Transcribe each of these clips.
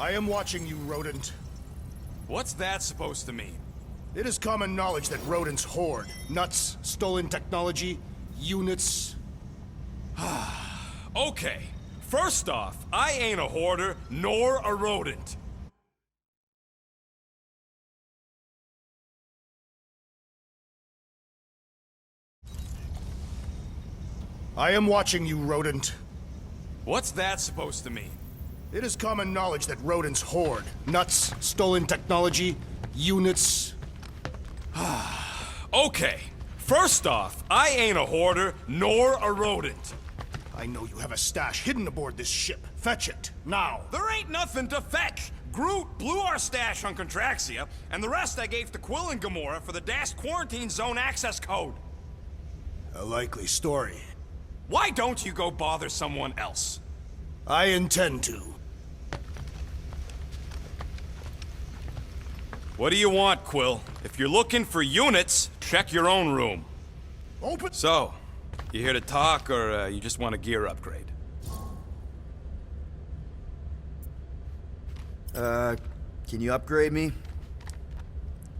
I am watching you, rodent. What's that supposed to mean? It is common knowledge that rodents hoard nuts, stolen technology, units. Okay. First off, I ain't a hoarder, nor a rodent. I am watching you, rodent. What's that supposed to mean? It is common knowledge that rodents hoard nuts, stolen technology, units. Okay. First off, I ain't a hoarder, nor a rodent. I know you have a stash hidden aboard this ship. Fetch it, now. There ain't nothing to fetch. Groot blew our stash on Contraxia, and the rest I gave to Quill and Gamora for the DAS quarantine zone access code. A likely story. Why don't you go bother someone else? I intend to. What do you want, Quill? If you're looking for units, check your own room. Open. So, you here to talk, or you just want a gear upgrade? Can you upgrade me?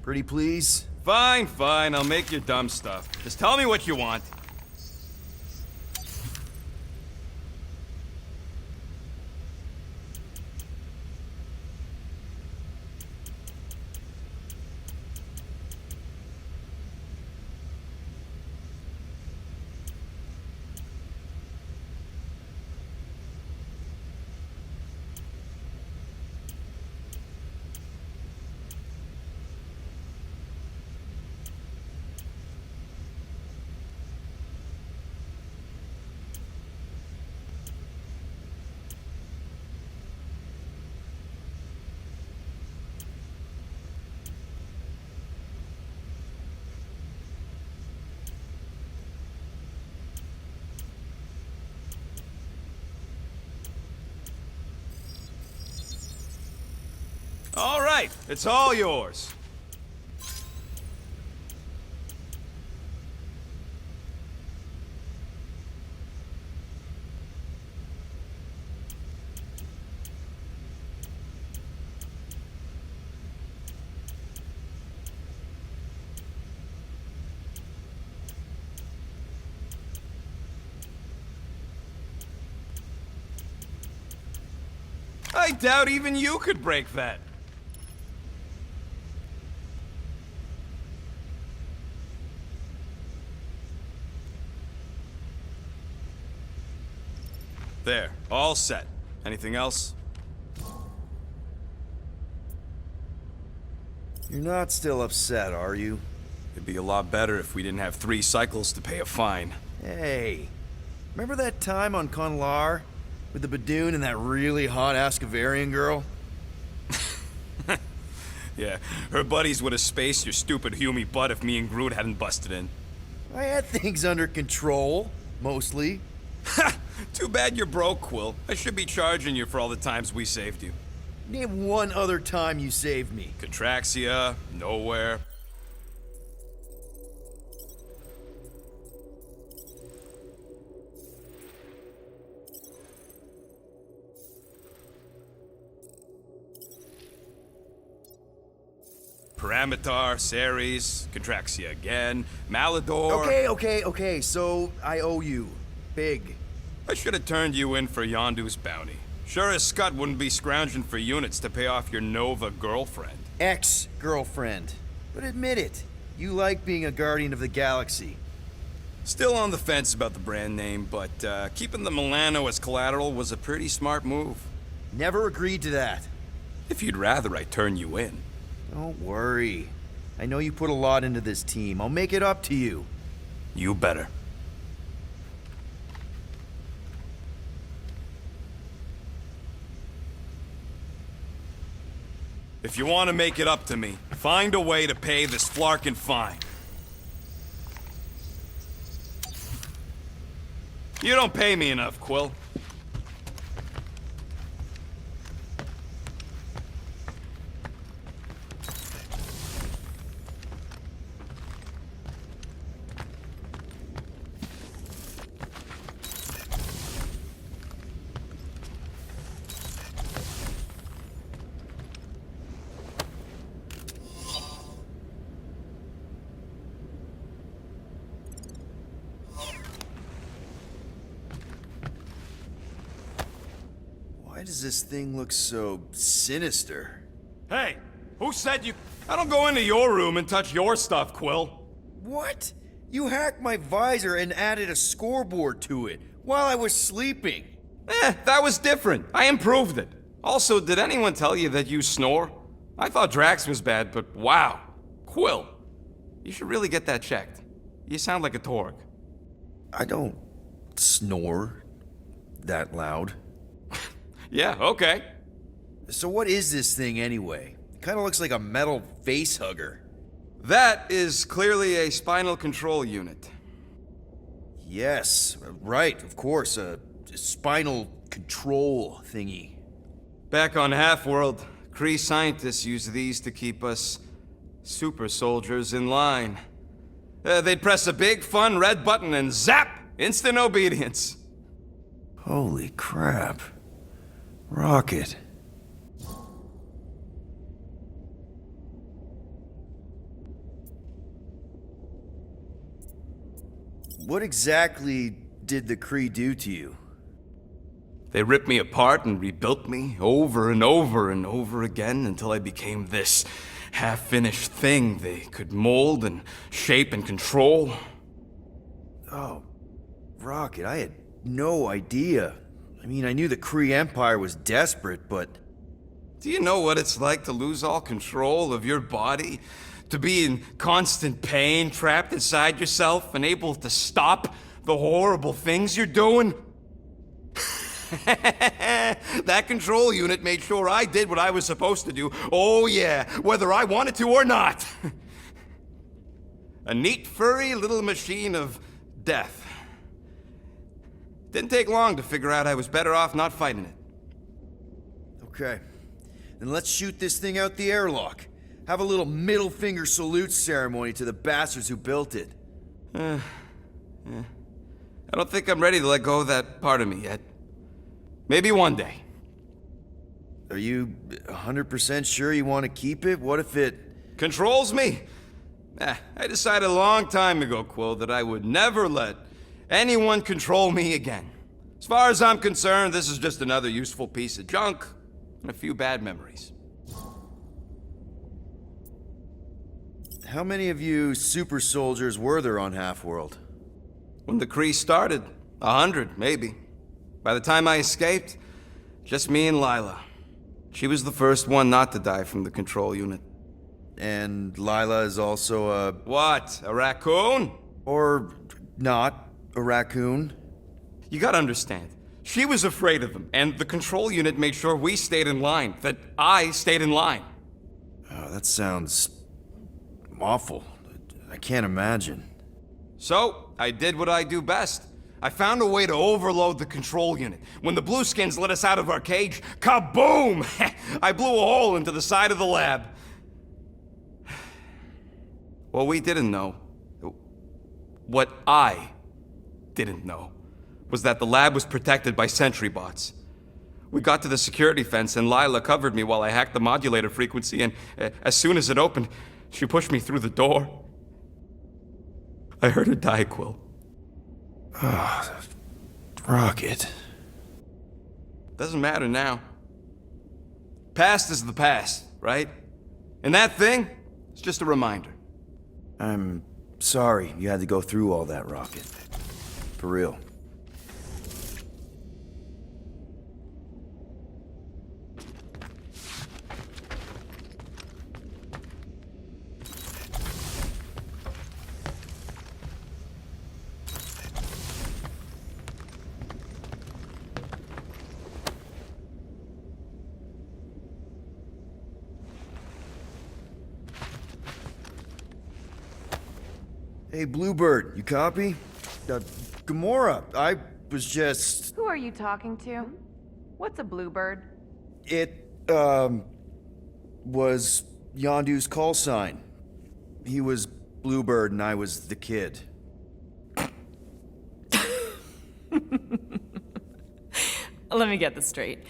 Pretty please? Fine, fine, I'll make your dumb stuff. Just tell me what you want. All right, it's all yours. I doubt even you could break that. There, all set. Anything else? You're not still upset, are you? It'd be a lot better if we didn't have 3 cycles to pay a fine. Hey, remember that time on Conlar? With the Badoon and that really hot Ascavarian girl? Yeah, her buddies would have spaced your stupid Humy butt if me and Groot hadn't busted in. I had things under control, mostly. Ha! Too bad you're broke, Quill. I should be charging you for all the times we saved you. Name one other time you saved me. Contraxia, nowhere. Paramitar, Ceres, Contraxia again, Malador... Okay, so I owe you. Big. I should have turned you in for Yondu's bounty. Sure as Scott wouldn't be scrounging for units to pay off your Nova girlfriend. Ex-girlfriend. But admit it, you like being a guardian of the galaxy. Still on the fence about the brand name, but keeping the Milano as collateral was a pretty smart move. Never agreed to that. If you'd rather I turn you in. Don't worry. I know you put a lot into this team. I'll make it up to you. You better. If you want to make it up to me, find a way to pay this flarkin' fine. You don't pay me enough, Quill. does this thing look so sinister? Hey, who said you... I don't go into your room and touch your stuff, Quill. What? You hacked my visor and added a scoreboard to it while I was sleeping. That was different. I improved it. Also, did anyone tell you that you snore? I thought Drax was bad, but wow. Quill, you should really get that checked. You sound like a Torg. I don't snore that loud. Yeah, okay. So what is this thing anyway? It kind of looks like a metal face hugger. That is clearly a spinal control unit. Yes, right, of course, a spinal control thingy. Back on Half-World, Kree scientists use these to keep us super soldiers in line. They'd press a big, fun red button and zap! Instant obedience. Holy crap. Rocket. What exactly did the Kree do to you? They ripped me apart and rebuilt me over and over and over again until I became this half-finished thing they could mold and shape and control. Oh, Rocket, I had no idea. I mean, I knew the Kree Empire was desperate, but... Do you know what it's like to lose all control of your body? To be in constant pain, trapped inside yourself, unable to stop the horrible things you're doing? That control unit made sure I did what I was supposed to do. Oh yeah, whether I wanted to or not. A neat, furry little machine of death. Didn't take long to figure out I was better off not fighting it. Okay. Then let's shoot this thing out the airlock. Have a little middle finger salute ceremony to the bastards who built it. Yeah. I don't think I'm ready to let go of that part of me yet. Maybe one day. Are you 100% sure you want to keep it? What if it... Controls me? I decided a long time ago, Quill, that I would never let anyone control me again. As far as I'm concerned, this is just another useful piece of junk and a few bad memories. How many of you super soldiers were there on Half-World? When the Kree started, 100, maybe. By the time I escaped, just me and Lila. She was the first one not to die from the control unit. And Lila is also a... What? A raccoon? Or not a raccoon? You gotta understand. She was afraid of them, and the control unit made sure we stayed in line, that I stayed in line. Oh, that sounds... awful. I can't imagine. So, I did what I do best. I found a way to overload the control unit. When the Blueskins let us out of our cage, kaboom! I blew a hole into the side of the lab. What we didn't know, what I didn't know, was that the lab was protected by sentry bots. We got to the security fence and Lila covered me while I hacked the modulator frequency, and as soon as it opened, she pushed me through the door. I heard her die, Quill. Oh, Rocket. Doesn't matter now. Past is the past, right? And that thing, it's just a reminder. I'm sorry you had to go through all that, Rocket. For real. Hey, Bluebird, you copy? Gamora, I was just... Who are you talking to? What's a bluebird? It, was Yondu's call sign. He was Bluebird and I was the kid. Let me get this straight.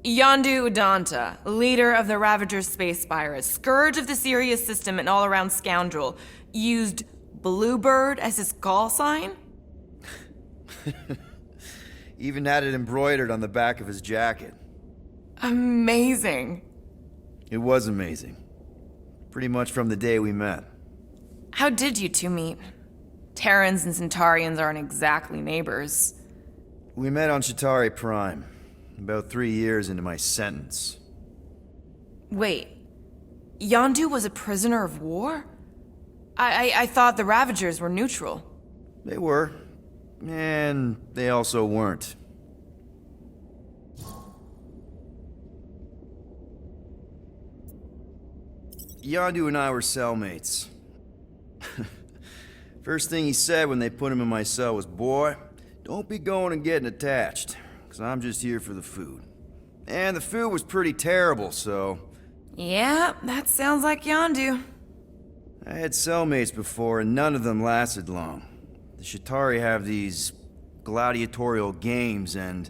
Yondu Udanta, leader of the Ravager's space virus, scourge of the Sirius system and all-around scoundrel, used Bluebird as his call sign? Even had it embroidered on the back of his jacket. Amazing. It was amazing. Pretty much from the day we met. How did you two meet? Terrans and Centaurians aren't exactly neighbors. We met on Chitauri Prime, about 3 years into my sentence. Wait, Yondu was a prisoner of war? I thought the Ravagers were neutral. They were, and they also weren't. Yondu and I were cellmates. First thing he said when they put him in my cell was, "Boy, don't be going and getting attached, because I'm just here for the food." And the food was pretty terrible, so... Yeah, that sounds like Yondu. I had cellmates before, and none of them lasted long. The Chitauri have these gladiatorial games, and...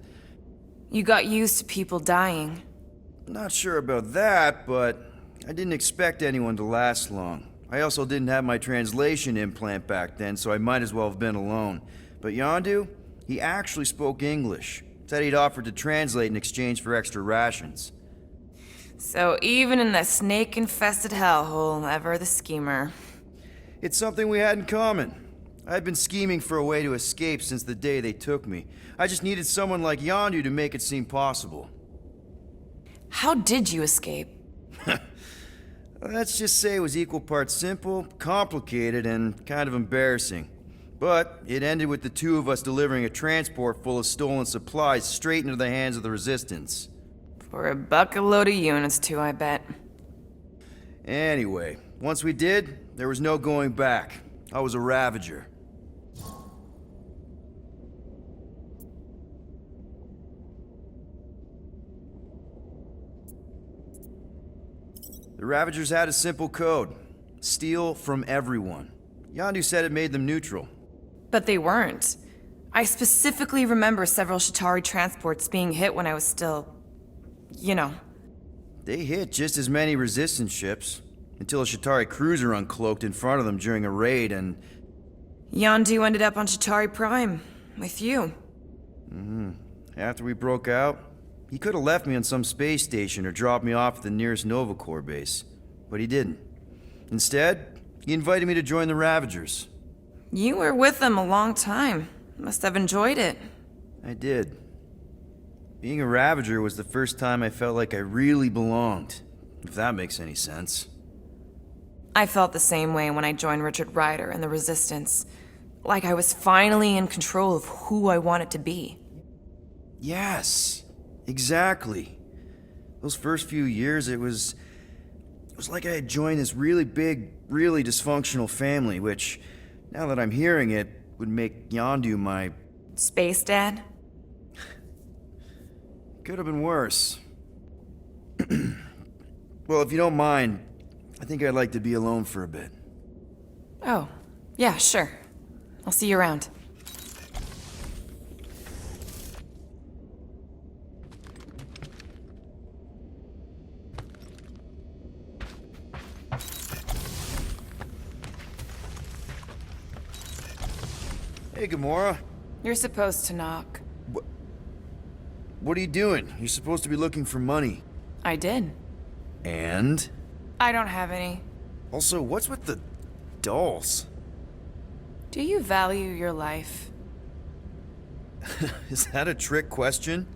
You got used to people dying. Not sure about that, but I didn't expect anyone to last long. I also didn't have my translation implant back then, so I might as well have been alone. But Yondu, he actually spoke English. Said he'd offered to translate in exchange for extra rations. So even in that snake-infested hellhole, ever the schemer. It's something we had in common. I'd been scheming for a way to escape since the day they took me. I just needed someone like Yondu to make it seem possible. How did you escape? Let's just say it was equal parts simple, complicated, and kind of embarrassing. But it ended with the two of us delivering a transport full of stolen supplies straight into the hands of the Resistance. For a bucket load of units too, I bet. Anyway, once we did, there was no going back. I was a Ravager. The Ravagers had a simple code. Steal from everyone. Yondu said it made them neutral. But they weren't. I specifically remember several Chitauri transports being hit when I was still... you know. They hit just as many Resistance ships, until a Chitauri cruiser uncloaked in front of them during a raid and... Yondu ended up on Chitauri Prime, with you. After we broke out, he could have left me on some space station or dropped me off at the nearest Nova Corps base. But he didn't. Instead, he invited me to join the Ravagers. You were with them a long time. Must have enjoyed it. I did. Being a Ravager was the first time I felt like I really belonged, if that makes any sense. I felt the same way when I joined Richard Rider and the Resistance. Like I was finally in control of who I wanted to be. Yes, exactly. Those first few years, it was like I had joined this really big, really dysfunctional family, which, now that I'm hearing it, would make Yondu my... Space Dad? Could have been worse. Well, if you don't mind, I think I'd like to be alone for a bit. Oh, yeah, sure. I'll see you around. Hey, Gamora. You're supposed to knock. What are you doing? You're supposed to be looking for money. I did. And? I don't have any. Also, what's with the dolls? Do you value your life? Is that a trick question?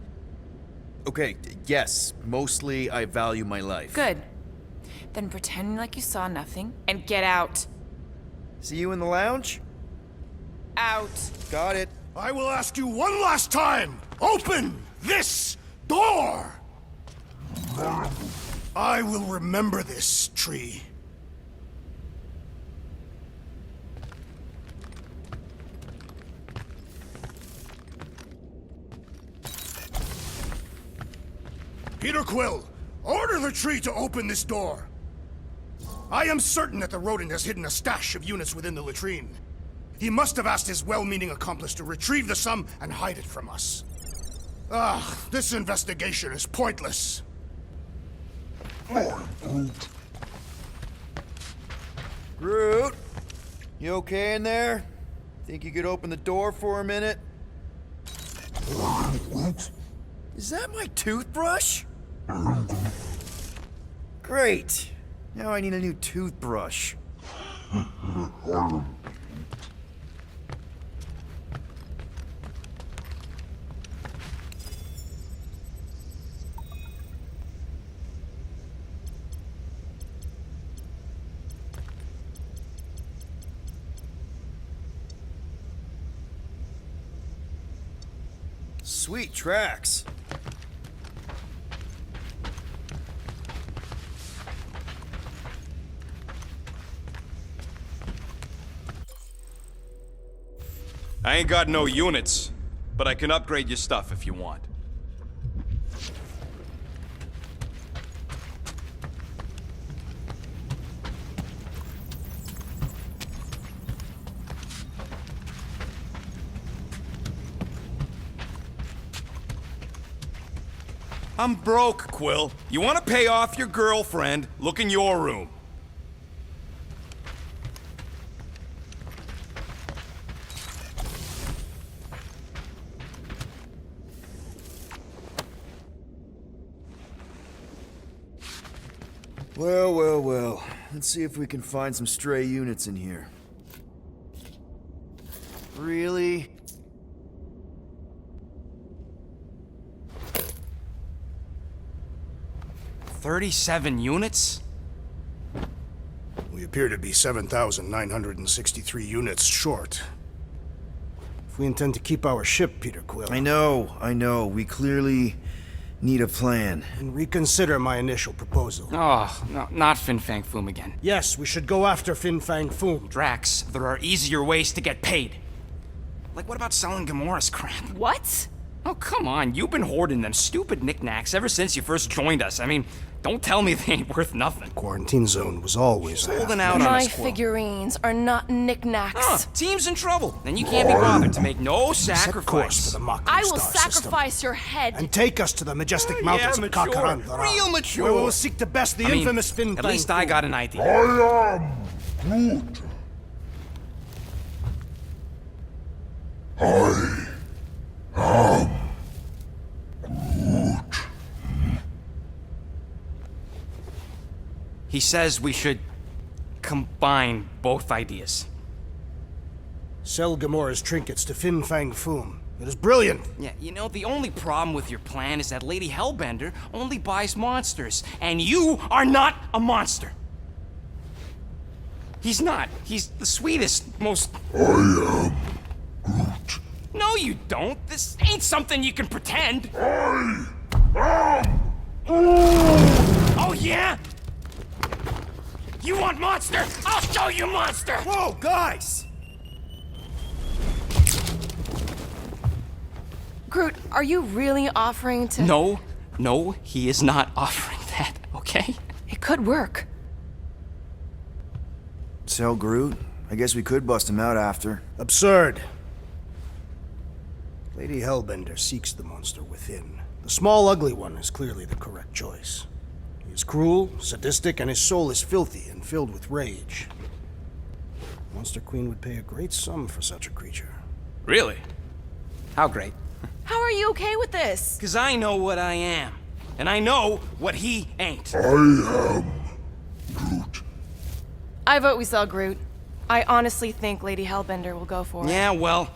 Okay, yes, mostly I value my life. Good. Then pretend like you saw nothing and get out. See you in the lounge? Out. Got it. I will ask you one last time! Open this door! I will remember this, tree. Peter Quill, order the tree to open this door. I am certain that the rodent has hidden a stash of units within the latrine. He must have asked his well-meaning accomplice to retrieve the sum and hide it from us. This investigation is pointless. Groot, you okay in there? Think you could open the door for a minute? Is that my toothbrush? Great! Now I need a new toothbrush. Sweet tracks. I ain't got no units, but I can upgrade your stuff if you want. I'm broke, Quill. You want to pay off your girlfriend? Look in your room. Well, well, well. Let's see if we can find some stray units in here. Really? $37 units? We appear to be 7,963 units short. If we intend to keep our ship, Peter Quill, I know. We clearly need a plan. and reconsider my initial proposal. Oh, no, not Fin Fang Foom again. Yes, we should go after Fin Fang Foom. Drax, there are easier ways to get paid. Like, what about selling Gamora's crap? What? Oh, come on, you've been hoarding them stupid knickknacks ever since you first joined us. I mean, don't tell me they ain't worth nothing. Quarantine zone was always there. Holding out on My us, Quill. figurines are not knickknacks. Team's in trouble, and you can't be bothered to make no Set course for sacrifice. the Mockery I will Star system, sacrifice your head. and take us to the majestic mountains of mature. Kakarandhara, Real mature. where we will seek to best the I mean, infamous Fin at Fang least I Foom. got an idea. I am Groot. He says we should combine both ideas. Sell Gamora's trinkets to Fin Fang Foom. It is brilliant. Yeah, you know, the only problem with your plan is that Lady Hellbender only buys monsters, and you are not a monster. He's not. He's the sweetest, most... I am Groot. No, you don't. This ain't something you can pretend. I am Oh, yeah? You want monster? I'll show you monster! Whoa, guys! Groot, are you really offering to... No, he is not offering that, okay? It could work. Sell Groot? I guess we could bust him out after. Absurd. Lady Hellbender seeks the monster within. The small, ugly one is clearly the correct choice. He is cruel, sadistic, and his soul is filthy and filled with rage. Monster Queen would pay a great sum for such a creature. Really? How great? How are you okay with this? Because I know what I am, and I know what he ain't. I am Groot. I vote we sell Groot. I honestly think Lady Hellbender will go for it. Yeah, well,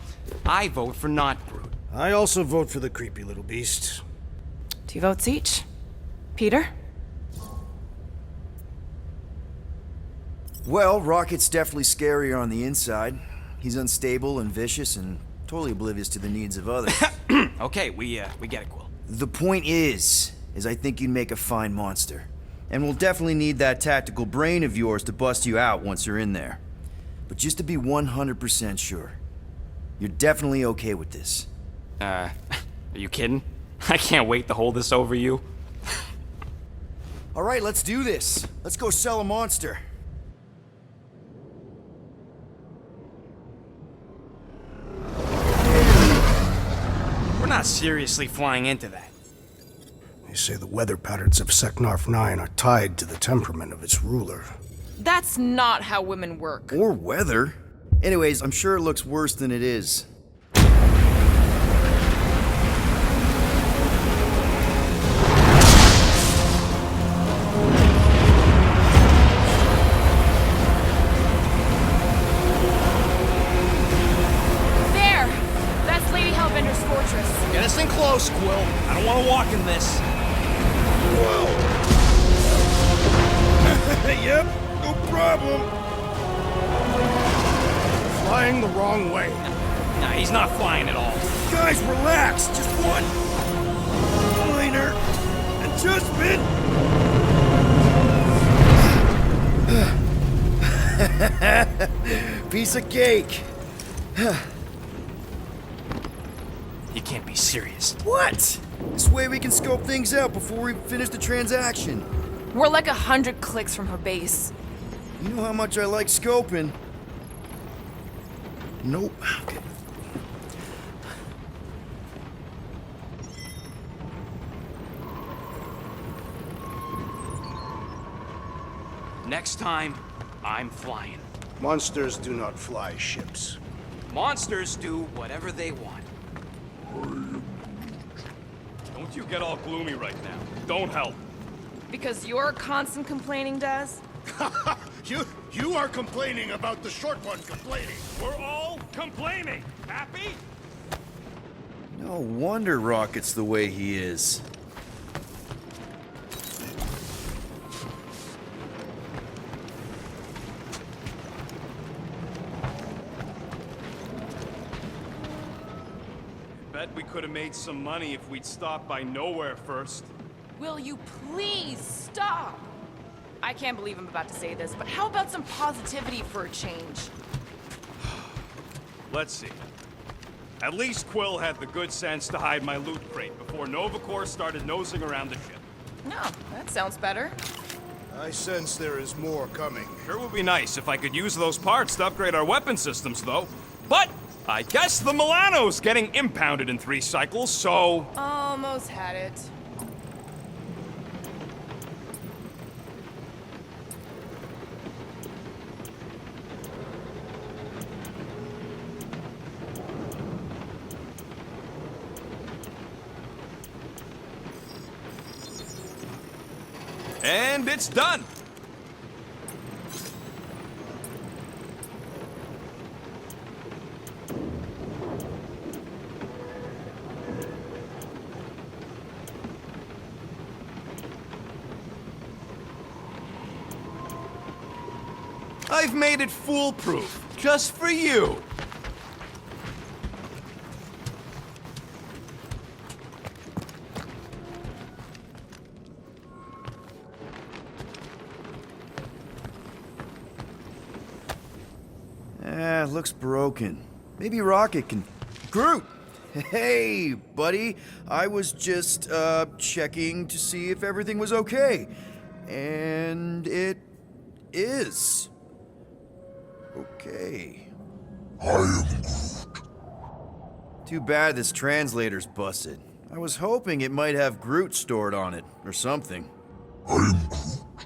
I vote for not Groot. I also vote for the creepy little beast. 2 votes each. Peter? Well, Rocket's definitely scarier on the inside. He's unstable and vicious and totally oblivious to the needs of others. Okay, we get it, Quill. The point is I think you'd make a fine monster. And we'll definitely need that tactical brain of yours to bust you out once you're in there. But just to be 100% sure, you're definitely okay with this. Are you kidding? I can't wait to hold this over you. All right, let's do this. Let's go sell a monster. We're not seriously flying into that. They say the weather patterns of Seknarf 9 are tied to the temperament of its ruler. That's not how women work. Or weather. Anyways, I'm sure it looks worse than it is. problem. Flying the wrong way. Nah, he's not flying at all. Guys, relax. Just one minor adjustment. Piece of cake. You can't be serious. What? This way we can scope things out before we finish the transaction. We're like 100 clicks from her base. You know how much I like scoping. Nope. Okay. Next time, I'm flying. Monsters do not fly ships. Monsters do whatever they want. Don't you get all gloomy right now. Don't help. Because you're constant complaining, Des? You are complaining about the short one complaining. We're all complaining. Happy? No wonder Rocket's the way he is. Bet we could have made some money if we'd stopped by nowhere first. Will you please stop? I can't believe I'm about to say this, but how about some positivity for a change? Let's see. At least Quill had the good sense to hide my loot crate before Nova Corps started nosing around the ship. No, that sounds better. I sense there is more coming. Sure would be nice if I could use those parts to upgrade our weapon systems, though. But I guess the Milano's getting impounded in 3 cycles, so... Almost had it. And it's done! I've made it foolproof, just for you. Looks broken. Maybe Rocket can... Groot! Hey, buddy. I was just, checking to see if everything was okay. And it is. Okay. I am Groot. Too bad this translator's busted. I was hoping it might have Groot stored on it, or something. I am Groot.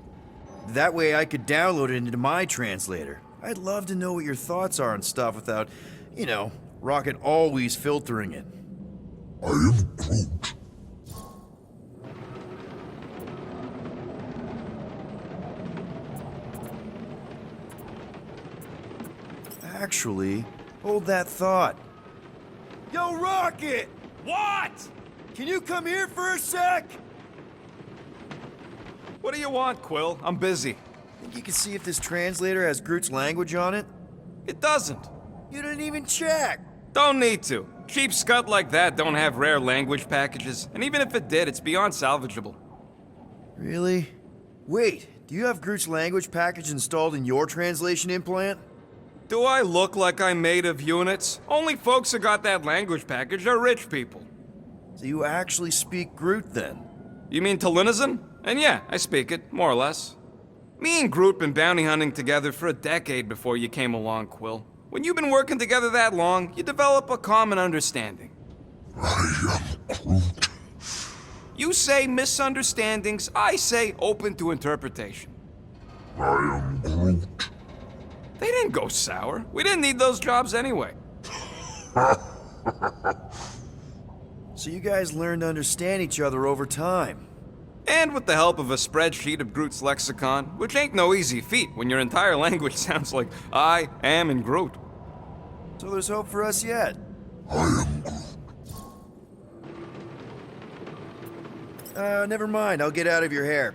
That way I could download it into my translator. I'd love to know what your thoughts are on stuff without, you know, Rocket always filtering it. I am Groot. Actually, hold that thought. Yo, Rocket! What? Can you come here for a sec? What do you want, Quill? I'm busy. Think you can see if this translator has Groot's language on it? It doesn't. You didn't even check! Don't need to. Cheap scut like that don't have rare language packages, and even if it did, it's beyond salvageable. Really? Wait, do you have Groot's language package installed in your translation implant? Do I look like I'm made of units? Only folks who got that language package are rich people. So you actually speak Groot then? You mean Talinisan? And yeah, I speak it, more or less. Me and Groot been bounty hunting together for a decade before you came along, Quill. When you've been working together that long, you develop a common understanding. I am Groot. You say misunderstandings, I say open to interpretation. I am Groot. They didn't go sour. We didn't need those jobs anyway. So you guys learned to understand each other over time. And with the help of a spreadsheet of Groot's lexicon, which ain't no easy feat when your entire language sounds like I am in Groot. So there's hope for us yet. I am Groot. Never mind. I'll get out of your hair.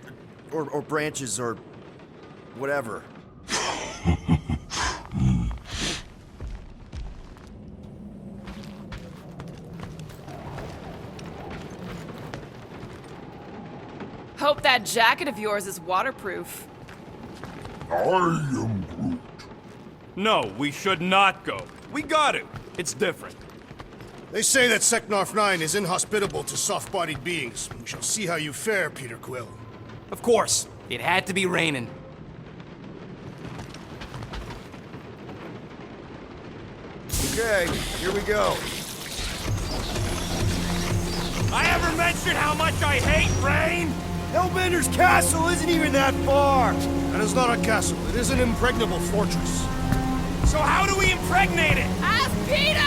Or branches, or whatever. Hope that jacket of yours is waterproof. I am Groot. No, we should not go. We got to. It's different. They say that Seknarf 9 is inhospitable to soft-bodied beings. We shall see how you fare, Peter Quill. Of course, it had to be raining. Okay, here we go. I ever mentioned how much I hate rain? Hellbender's castle isn't even that far! That is not a castle. It is an impregnable fortress. So how do we impregnate it? Ask Peter!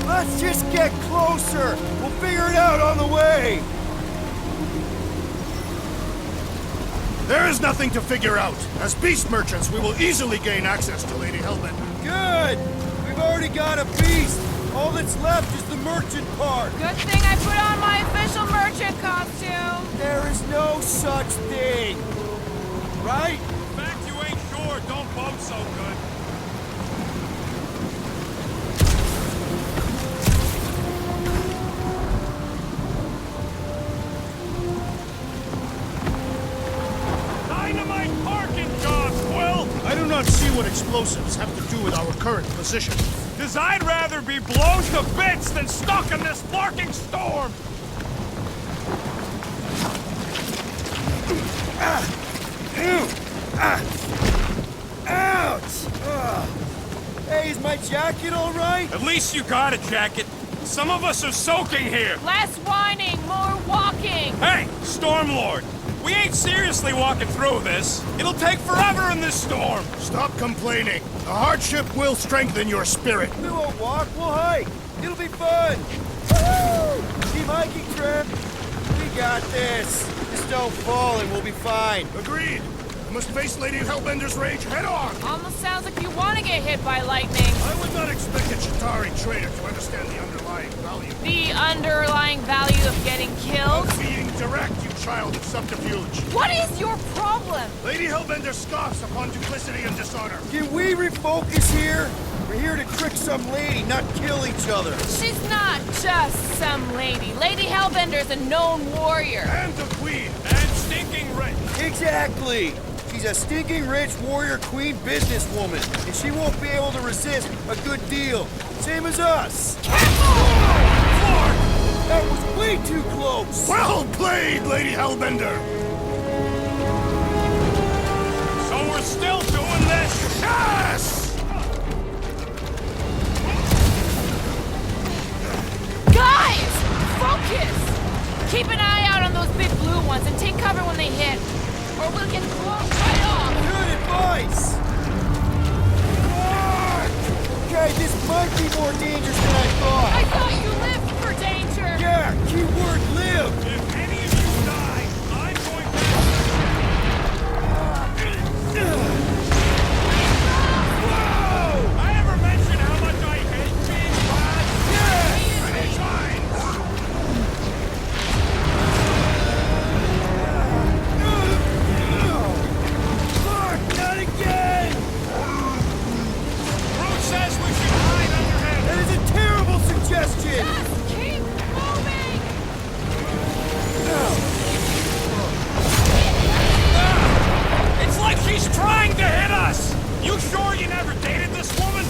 Let's just get closer! We'll figure it out on the way! There is nothing to figure out. As beast merchants, we will easily gain access to Lady Hellbender. Good! We've already got a beast! All that's left is the merchant part! Good thing I put on my official merchant costume. There is no such thing! Right? In fact, you ain't sure. Don't boast so good. Dynamite parking job, Quill! I do not see what explosives have to do with our current position. 'Cause I'd rather be blown to bits than stuck in this larking storm! Ouch! Ugh. Hey, is my jacket all right? At least you got a jacket. Some of us are soaking here. Less whining, more walking. Hey, Stormlord! We ain't seriously walking through this. It'll take forever in this storm. Stop complaining. The hardship will strengthen your spirit. We won't walk, we'll hike. It'll be fun. Woo! Team hiking trip. We got this. Just don't fall and we'll be fine. Agreed. You must face Lady Hellbender's rage head on. Almost sounds like you want to get hit by lightning. I would not expect a Chitauri trader to understand the underlying value. The underlying value of getting killed? Of being direct, you child of subterfuge. What is your problem? Lady Hellbender scoffs upon duplicity and dishonor. Can we refocus here? We're here to trick some lady, not kill each other. She's not just some lady. Lady Hellbender's a known warrior. And the queen. And stinking rich. Exactly. She's a stinking rich warrior queen businesswoman, and she won't be able to resist a good deal. Same as us. That was way too close. Well played, Lady Hellbender. So we're still doing this? Yes! Guys! Focus! Keep an eye out on those big blue ones and take cover when they hit. Or we'll get blown right off. Good advice. Okay, this might be more dangerous than I thought. I thought you lived for danger. Yeah, keyword live. If any of you die, I'm going Whoa! I ever mentioned how much I hate being bad? Fuck, not again! Groot says we should hide under him. That is a terrible suggestion! Just keep moving. It's like she's trying to hit us! You sure you never dated this woman?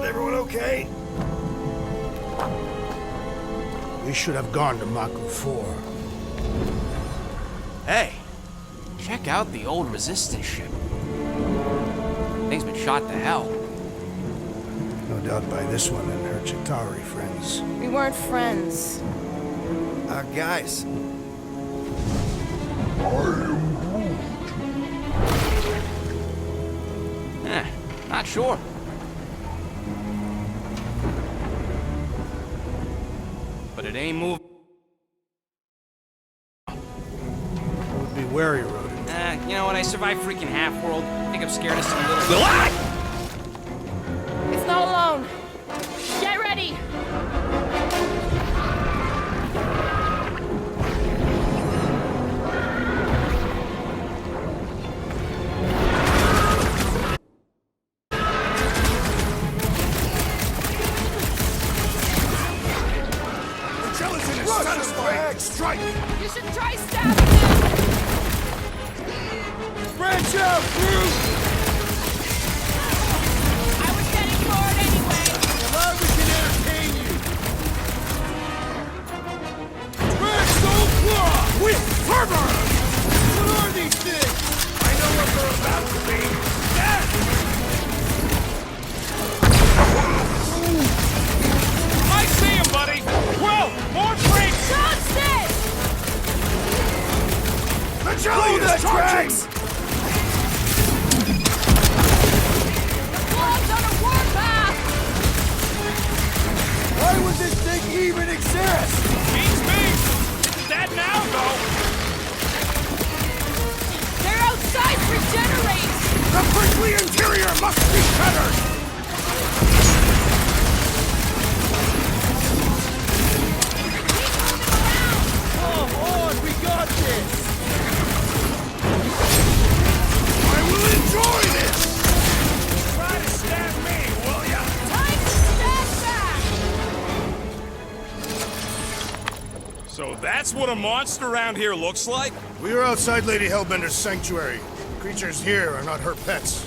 Everyone okay? We should have gone to Maku 4. Hey, check out the old Resistance ship. Thing's been shot to hell. No doubt by this one and her Chitauri friends. We weren't friends. Guys. Not sure. But it ain't moving. Would be wary, Rodent. You know what? I survived freaking Half-World. I think I'm scared of some little... Ah! It's not alone. Get ready. The gelatin is satisfying. Strike! You should try stabbing him. Branch out, Groot! I was getting bored anyway. Glad we can entertain you! Drax With fervor! What are these things? I know what they're about to be. Death! I see him, buddy! Quill! More freaks! Johnston! The jelly is charging! Blob's on a warpath! Why would this thing even exist? Beats me! It's dead now, though! They're outside to regenerate! The prickly interior must be shattered! Come on, we got this! I will enjoy this! Try to stab me, will ya? Time to step back! So that's what a monster around here looks like? We are outside Lady Hellbender's sanctuary. Creatures here are not her pets.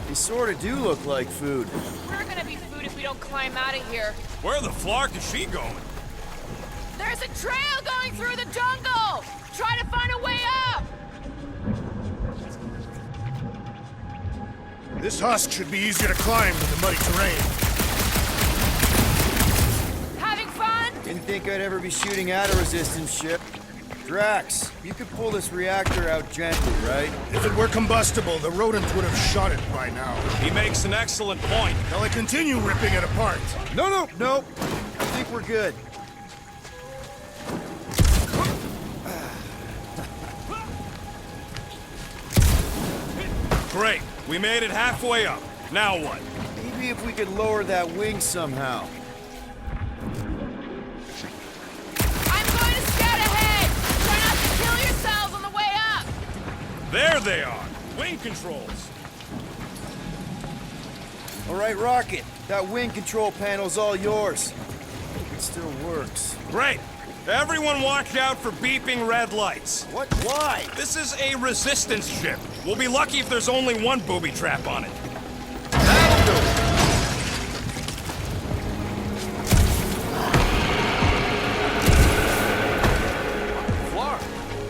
They sort of do look like food. We're gonna be food if we don't climb out of here. Where the flark is she going? There's a trail going through the jungle! Try to find a way up! This husk should be easier to climb than the muddy terrain. Having fun? Didn't think I'd ever be shooting at a resistance ship. Drax, you could pull this reactor out gently, right? If it were combustible, the rodent would have shot it by now. He makes an excellent point. Shall I continue ripping it apart? No. I think we're good. Great. We made it halfway up. Now what? Maybe if we could lower that wing somehow. I'm going to scout ahead! Try not to kill yourselves on the way up! There they are. Wing controls. All right, Rocket. That wing control panel's all yours. It still works. Great. Everyone watch out for beeping red lights. What? Why? This is a resistance ship. We'll be lucky if there's only one booby trap on it. That'll do. Flark.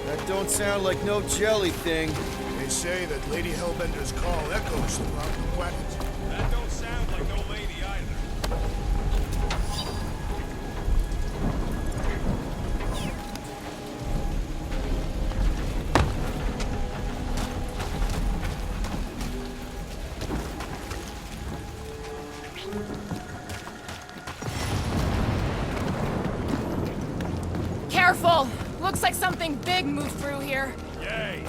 That don't sound like no jelly thing. They say that Lady Hellbender's call echoes throughout the planet. That don't sound like no lady either. Careful! Looks like something big moved through here. Yay.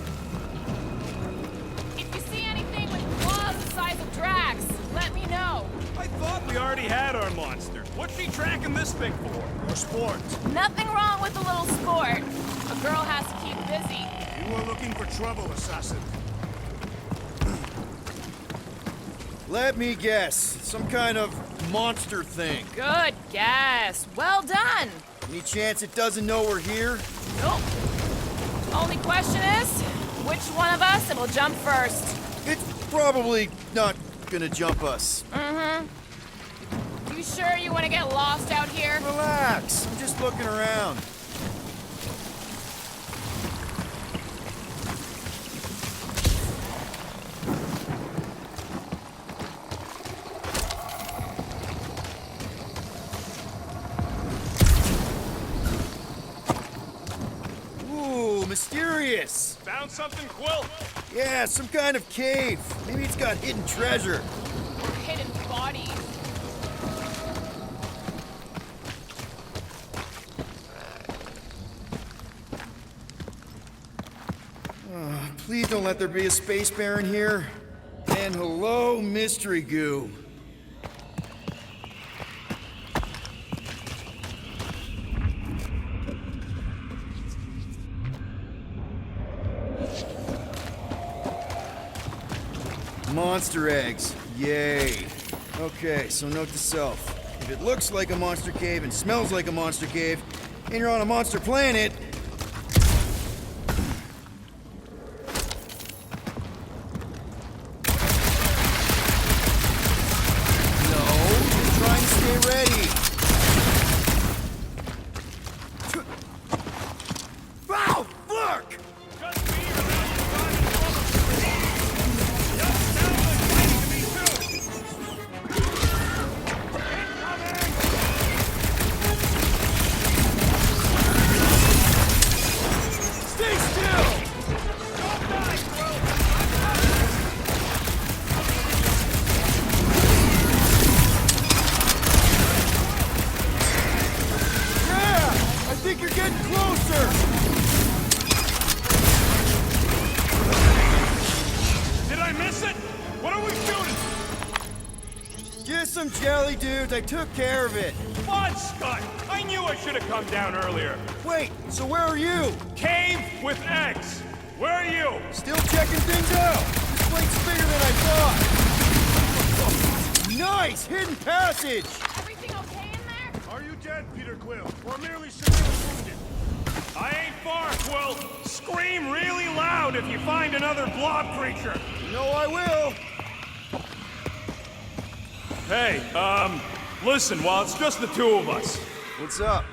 If you see anything with claws the size of Drax, let me know. I thought we already had our monster. What's she tracking this thing for? For sport. Nothing wrong with a little sport. A girl has to keep busy. You are looking for trouble, assassin. Let me guess. Some kind of monster thing. Good guess. Well done. Any chance it doesn't know we're here? Nope. Only question is, which one of us will jump first? It's probably not gonna jump us. You sure you want to get lost out here? Relax. I'm just looking around. Ooh, mysterious. Found something, Quill? Yeah, some kind of cave. Maybe it's got hidden treasure. Hidden bodies. Please don't let there be a space baron here. And hello, mystery goo. Monster eggs. Yay. Okay, so note to self. If it looks like a monster cave and smells like a monster cave, and you're on a monster planet, try and stay ready. Wow, fuck! Just be your Just sound like fighting to me too. Stay still! Don't die, Quill. Yeah! I think you're getting closer! Did I miss it? What are we shooting? Just some jelly dudes, I took care of it. Fun, Scott. I knew I should have come down earlier. Wait, so where are you? Cave with eggs. Where are you? Still checking things out. This place's bigger than I thought. Nice! Hidden passage! Everything okay in there? Are you dead, Peter Quill, or merely severely wounded? I ain't far, Quill. Scream really loud if you find another blob creature. You know I will. Hey, listen, while it's just the two of us. What's up?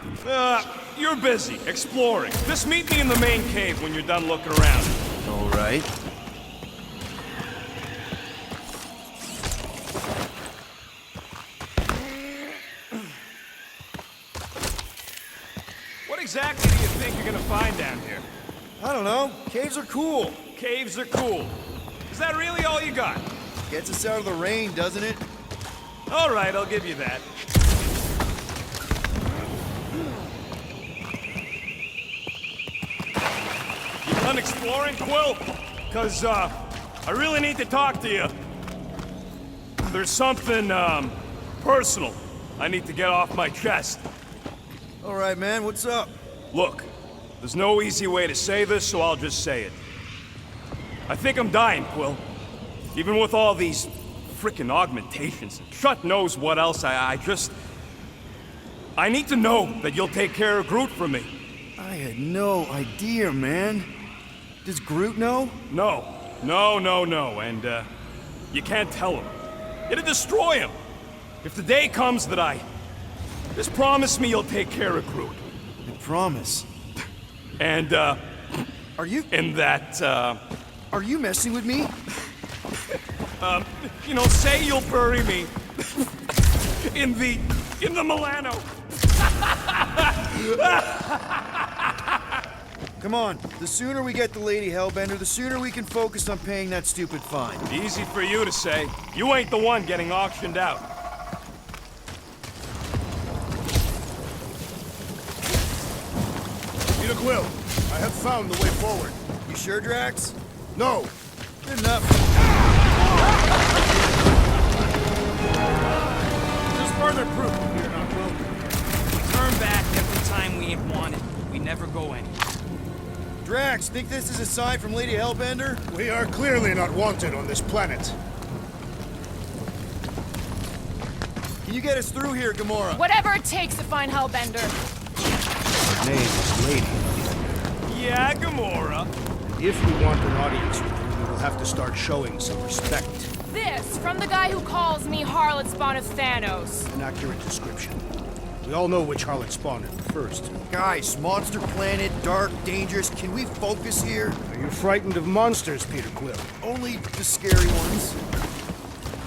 You're busy, exploring. Just meet me in the main cave when you're done looking around. All right. What exactly do you think you're gonna find down here? I don't know. Caves are cool. Caves are cool. Is that really all you got? Gets us out of the rain, doesn't it? All right, I'll give you that. You done exploring, Quill? 'Cause, I really need to talk to you. There's something, personal I need to get off my chest. All right, man. What's up? Look, there's no easy way to say this, so I'll just say it. I think I'm dying, Quill. Even with all these frickin' augmentations. Shut knows what else, I need to know that you'll take care of Groot for me. I had no idea, man. Does Groot know? No, and, you can't tell him. It'll destroy him. If the day comes that just promise me you'll take care of Groot. I promise. And, Are you Are you messing with me? Say you'll bury me in the Milano. Come on. The sooner we get the Lady Hellbender, the sooner we can focus on paying that stupid fine. Easy for you to say. You ain't the one getting auctioned out. Peter Quill, I have found the way forward. You sure, Drax? No, Good enough. Just further proof we're not broken. We turn back every time we ain't wanted. We never go anywhere. Drax, think this is a sign from Lady Hellbender? we are clearly not wanted on this planet. Can you get us through here, Gamora? Whatever it takes to find Hellbender. Her name is Lady. Yeah, Gamora. If we want an audience with you, we will have to start showing some respect. This from the guy who calls me Harlot Spawn of Thanos. An accurate description. We all know which harlot spawned it first. Guys, monster planet, dark, dangerous. Can we focus here? Are you frightened of monsters, Peter Quill? Only the scary ones.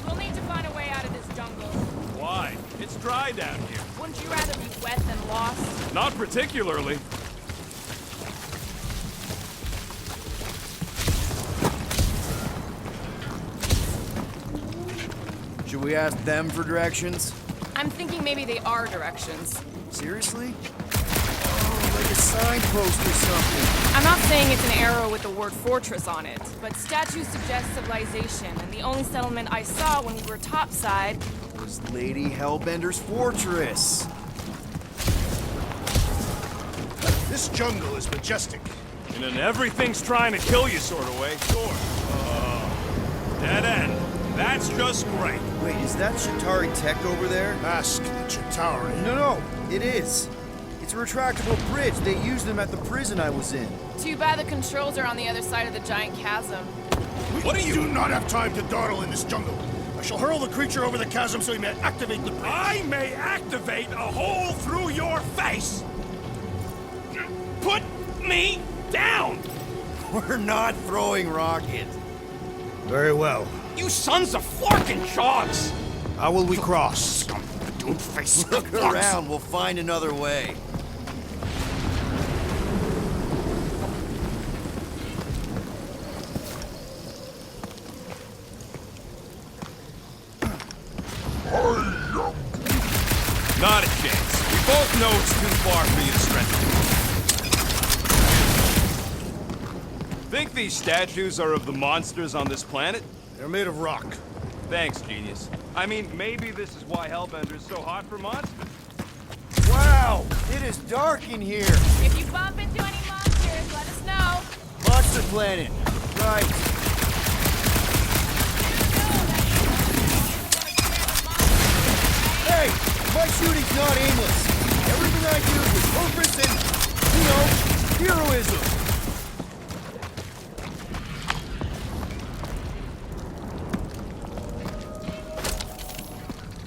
We'll need to find a way out of this jungle. Why? It's dry down here. Wouldn't you rather be wet than lost? Not particularly. Should we ask them for directions? I'm thinking maybe they are directions. Seriously? Oh, like a signpost or something. I'm not saying it's an arrow with the word fortress on it, but statue suggests civilization, and the only settlement I saw when we were topside. Was Lady Hellbender's fortress. This jungle is majestic. In an everything's trying to kill you sort of way, sure. Dead end. That's just great. Wait, is that Chitauri tech over there? Ask the Chitauri. No, it is. It's a retractable bridge. They used them at the prison I was in. Too bad the controls are on the other side of the giant chasm. What do you do not have time to dawdle in this jungle? I shall hurl the creature over the chasm so he may activate the bridge. I may activate a hole through your face! Put me down! We're not throwing rockets. Very well. You sons of forking chogs! How will we cross? Don't face the Look around, we'll find another way. Not a chance. We both know it's too far for you to stretch. Think these statues are of the monsters on this planet? They're made of rock. Thanks, genius. I mean, maybe this is why Hellbender's so hot for monsters. Wow, it is dark in here. If you bump into any monsters, let us know. Monster Planet. Right. Hey, my shooting's not aimless. Everything I do is with purpose and, heroism.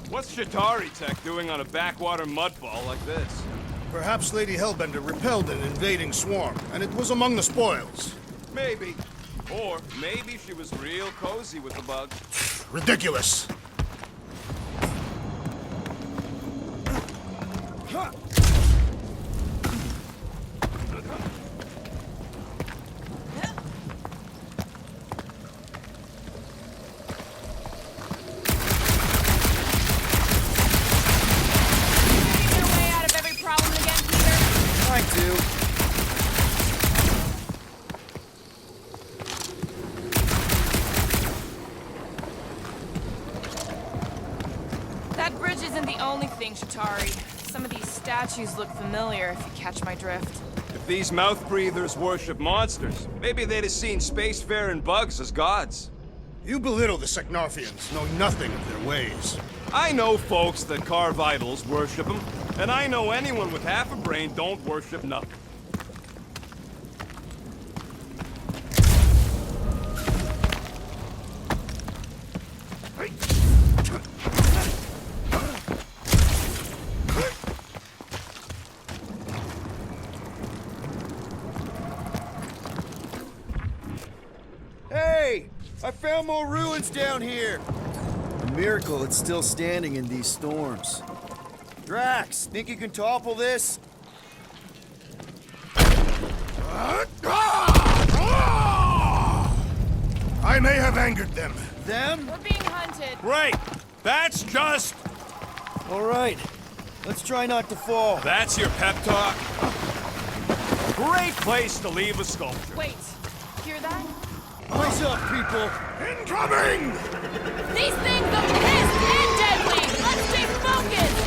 What's Chitauri tech doing on a backwater mudball like this? Perhaps Lady Hellbender repelled an invading swarm, and it was among the spoils. Maybe. Or maybe she was real cozy with the bug. Ridiculous. That bridge isn't the only thing, Chitauri. Some of these statues look familiar, if you catch my drift. If these mouth breathers worship monsters, maybe they'd have seen spacefaring bugs as gods. You belittle the Seknarfians, know nothing of their ways. I know folks that carve idols worship them, and I know anyone with half a brain don't worship nothing. Hey, I found more ruins down here. A miracle it's still standing in these storms. Drax, think you can topple this? I may have angered them. Them? We're being hunted. Great! That's just... All right, let's try not to fall. That's your pep talk? Great place to leave a sculpture. Wait, hear that? Eyes up, people. Incoming! These things are pissed and deadly! Let's stay focused!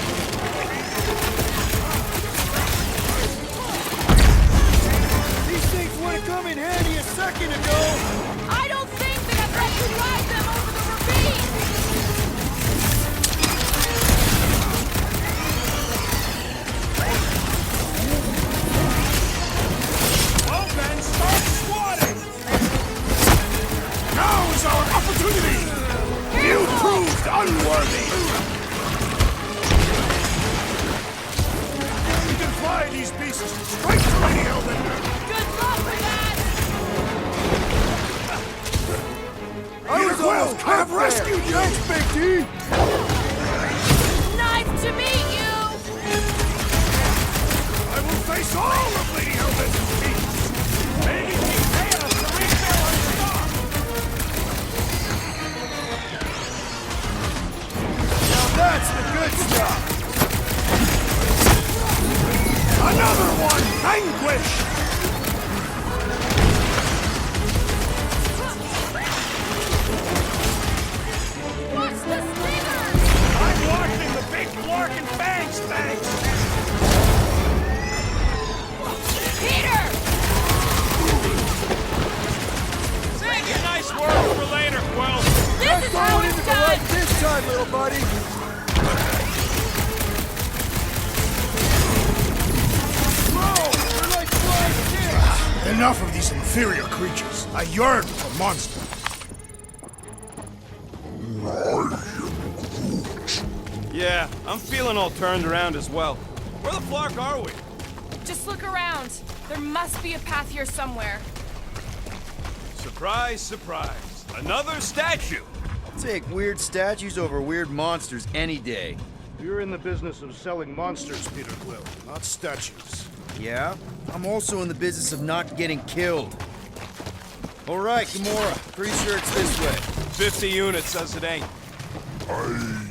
These things would have come in handy a second ago. I don't think that I've let you ride them over the ravine! Well then, start swatting! Now is our opportunity! You proved unworthy! We can fly these beasts straight to Lady Hellbender! Good luck with that! Peter Quill, I have rescued you! Thanks, Big D. Nice to meet you! I will face all of Lady Hellbender's beasts! Maybe he failed us to refill our stock! Now that's the good stuff. Another one! Thank time, little buddy. Enough of these inferior creatures. I yearn for monsters. Yeah, I'm feeling all turned around as well. Where the flark are we? Just look around. There must be a path here somewhere. Surprise, surprise. Another statue. I'll take weird statues over weird monsters any day. You're in the business of selling monsters, Peter Quill, not statues. Yeah? I'm also in the business of not getting killed. All right, Gamora. Pretty sure it's this way. 50 units says it ain't. I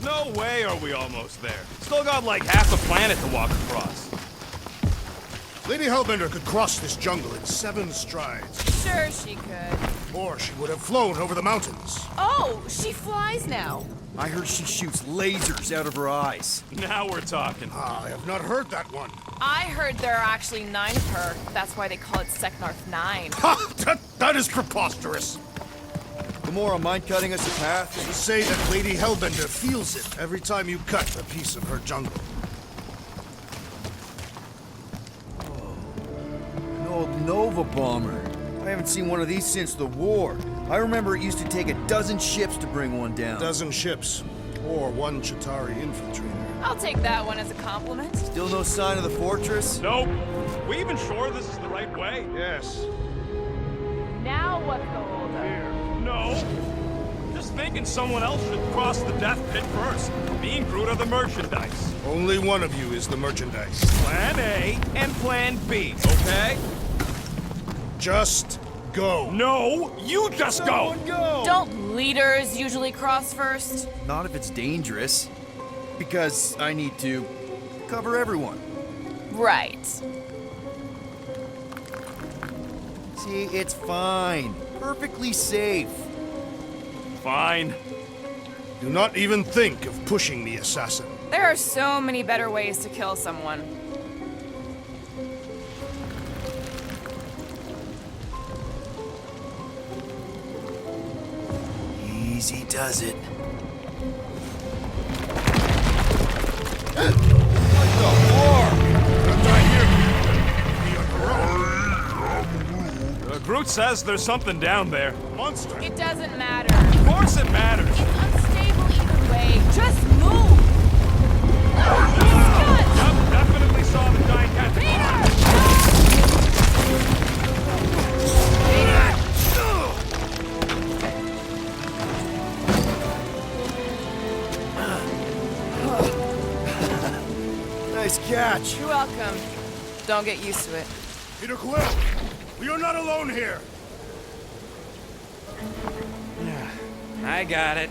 No way are we almost there. Still got like half a planet to walk across. Lady Hellbender could cross this jungle in 7 strides. Sure she could. Or she would have flown over the mountains. Oh, she flies now. I heard she shoots lasers out of her eyes. Now we're talking. I have not heard that one. I heard there are actually 9 of her. That's why they call it Seknarf 9. Ha! That is preposterous. Gamora, mind cutting us a path? To say that Lady Hellbender feels it every time you cut a piece of her jungle. An old Nova bomber. I haven't seen one of these since the war. I remember it used to take a dozen ships to bring one down. 12 ships. Or 1 Chitauri infiltrator. I'll take that one as a compliment. Still no sign of the fortress? Nope. We even sure this is the right way? Yes. Now what's the holdup? Here. No. Just thinking someone else should cross the death pit first. Me and Groot are the merchandise. Only one of you is the merchandise. Plan A and Plan B, okay? Just go. No, you just go! Go! Don't leaders usually cross first? Not if it's dangerous. Because I need to cover everyone. Right. See, it's fine. Perfectly safe. Fine. Do not even think of pushing the assassin. There are so many better ways to kill someone. Easy does it. Groot says there's something down there. Monster. It doesn't matter. Of course it matters. It's unstable either way. Just move! Yep, definitely saw the giant cat. Nice catch. You're welcome. Don't get used to it. Peter Quill, we are not alone here. I got it.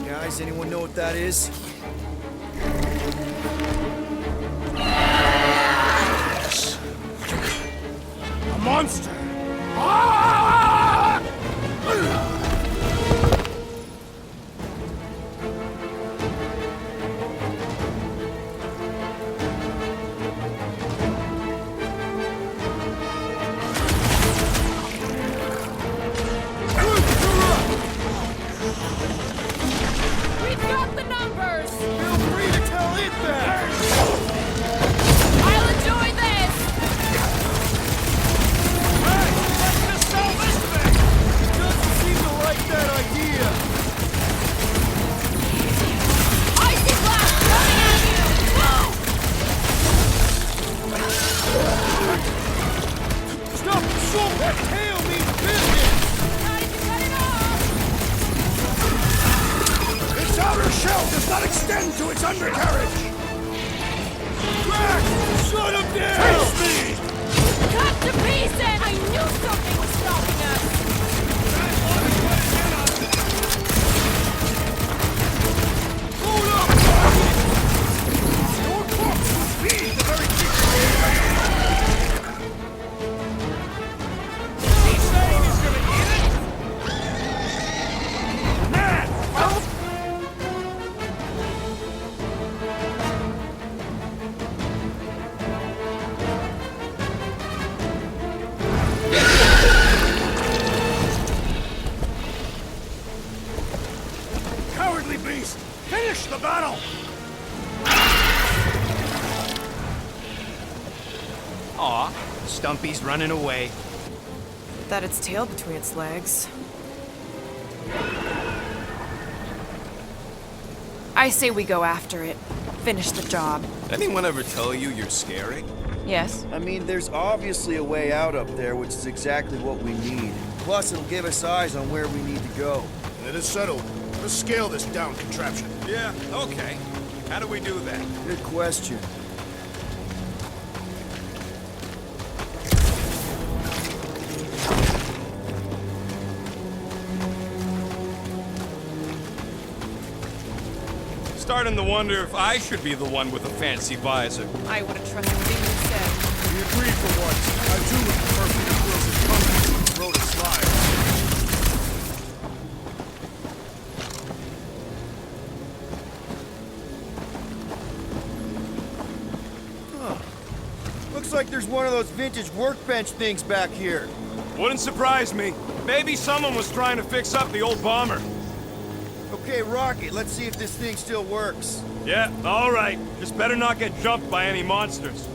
Guys, anyone know what that is? A monster. We've got the numbers! Feel free to tell it that! I'll enjoy this! Let's just sell this thing! Doesn't seem to like that idea. Icy blast coming at you! Whoa! Stop! Stop! That tail means business! Time to cut it off! Its outer shell does not extend to its undercarriage. Drax! Shut him down! Face me! Cut to pieces! I knew something was stopping us! Hold up! Your corpse will feed the very creature. He's saying he's gonna eat it? Man! battle! Aw, Stumpy's running away. That its tail between its legs. I say we go after it. Finish the job. Anyone ever tell you you're scary? Yes? I mean, there's obviously a way out up there, which is exactly what we need. Plus, it'll give us eyes on where we need to go. It is settled. Let's scale this down contraption. Yeah, okay. How do we do that? Good question. Starting to wonder if I should be the one with a fancy visor. I would have trusted what you said. We agreed for once. I too would prefer Peter Quill's incumbent on the road of slide. Looks like there's one of those vintage workbench things back here. Wouldn't surprise me. Maybe someone was trying to fix up the old bomber. Okay, Rocket, let's see if this thing still works. Yeah, all right. Just better not get jumped by any monsters.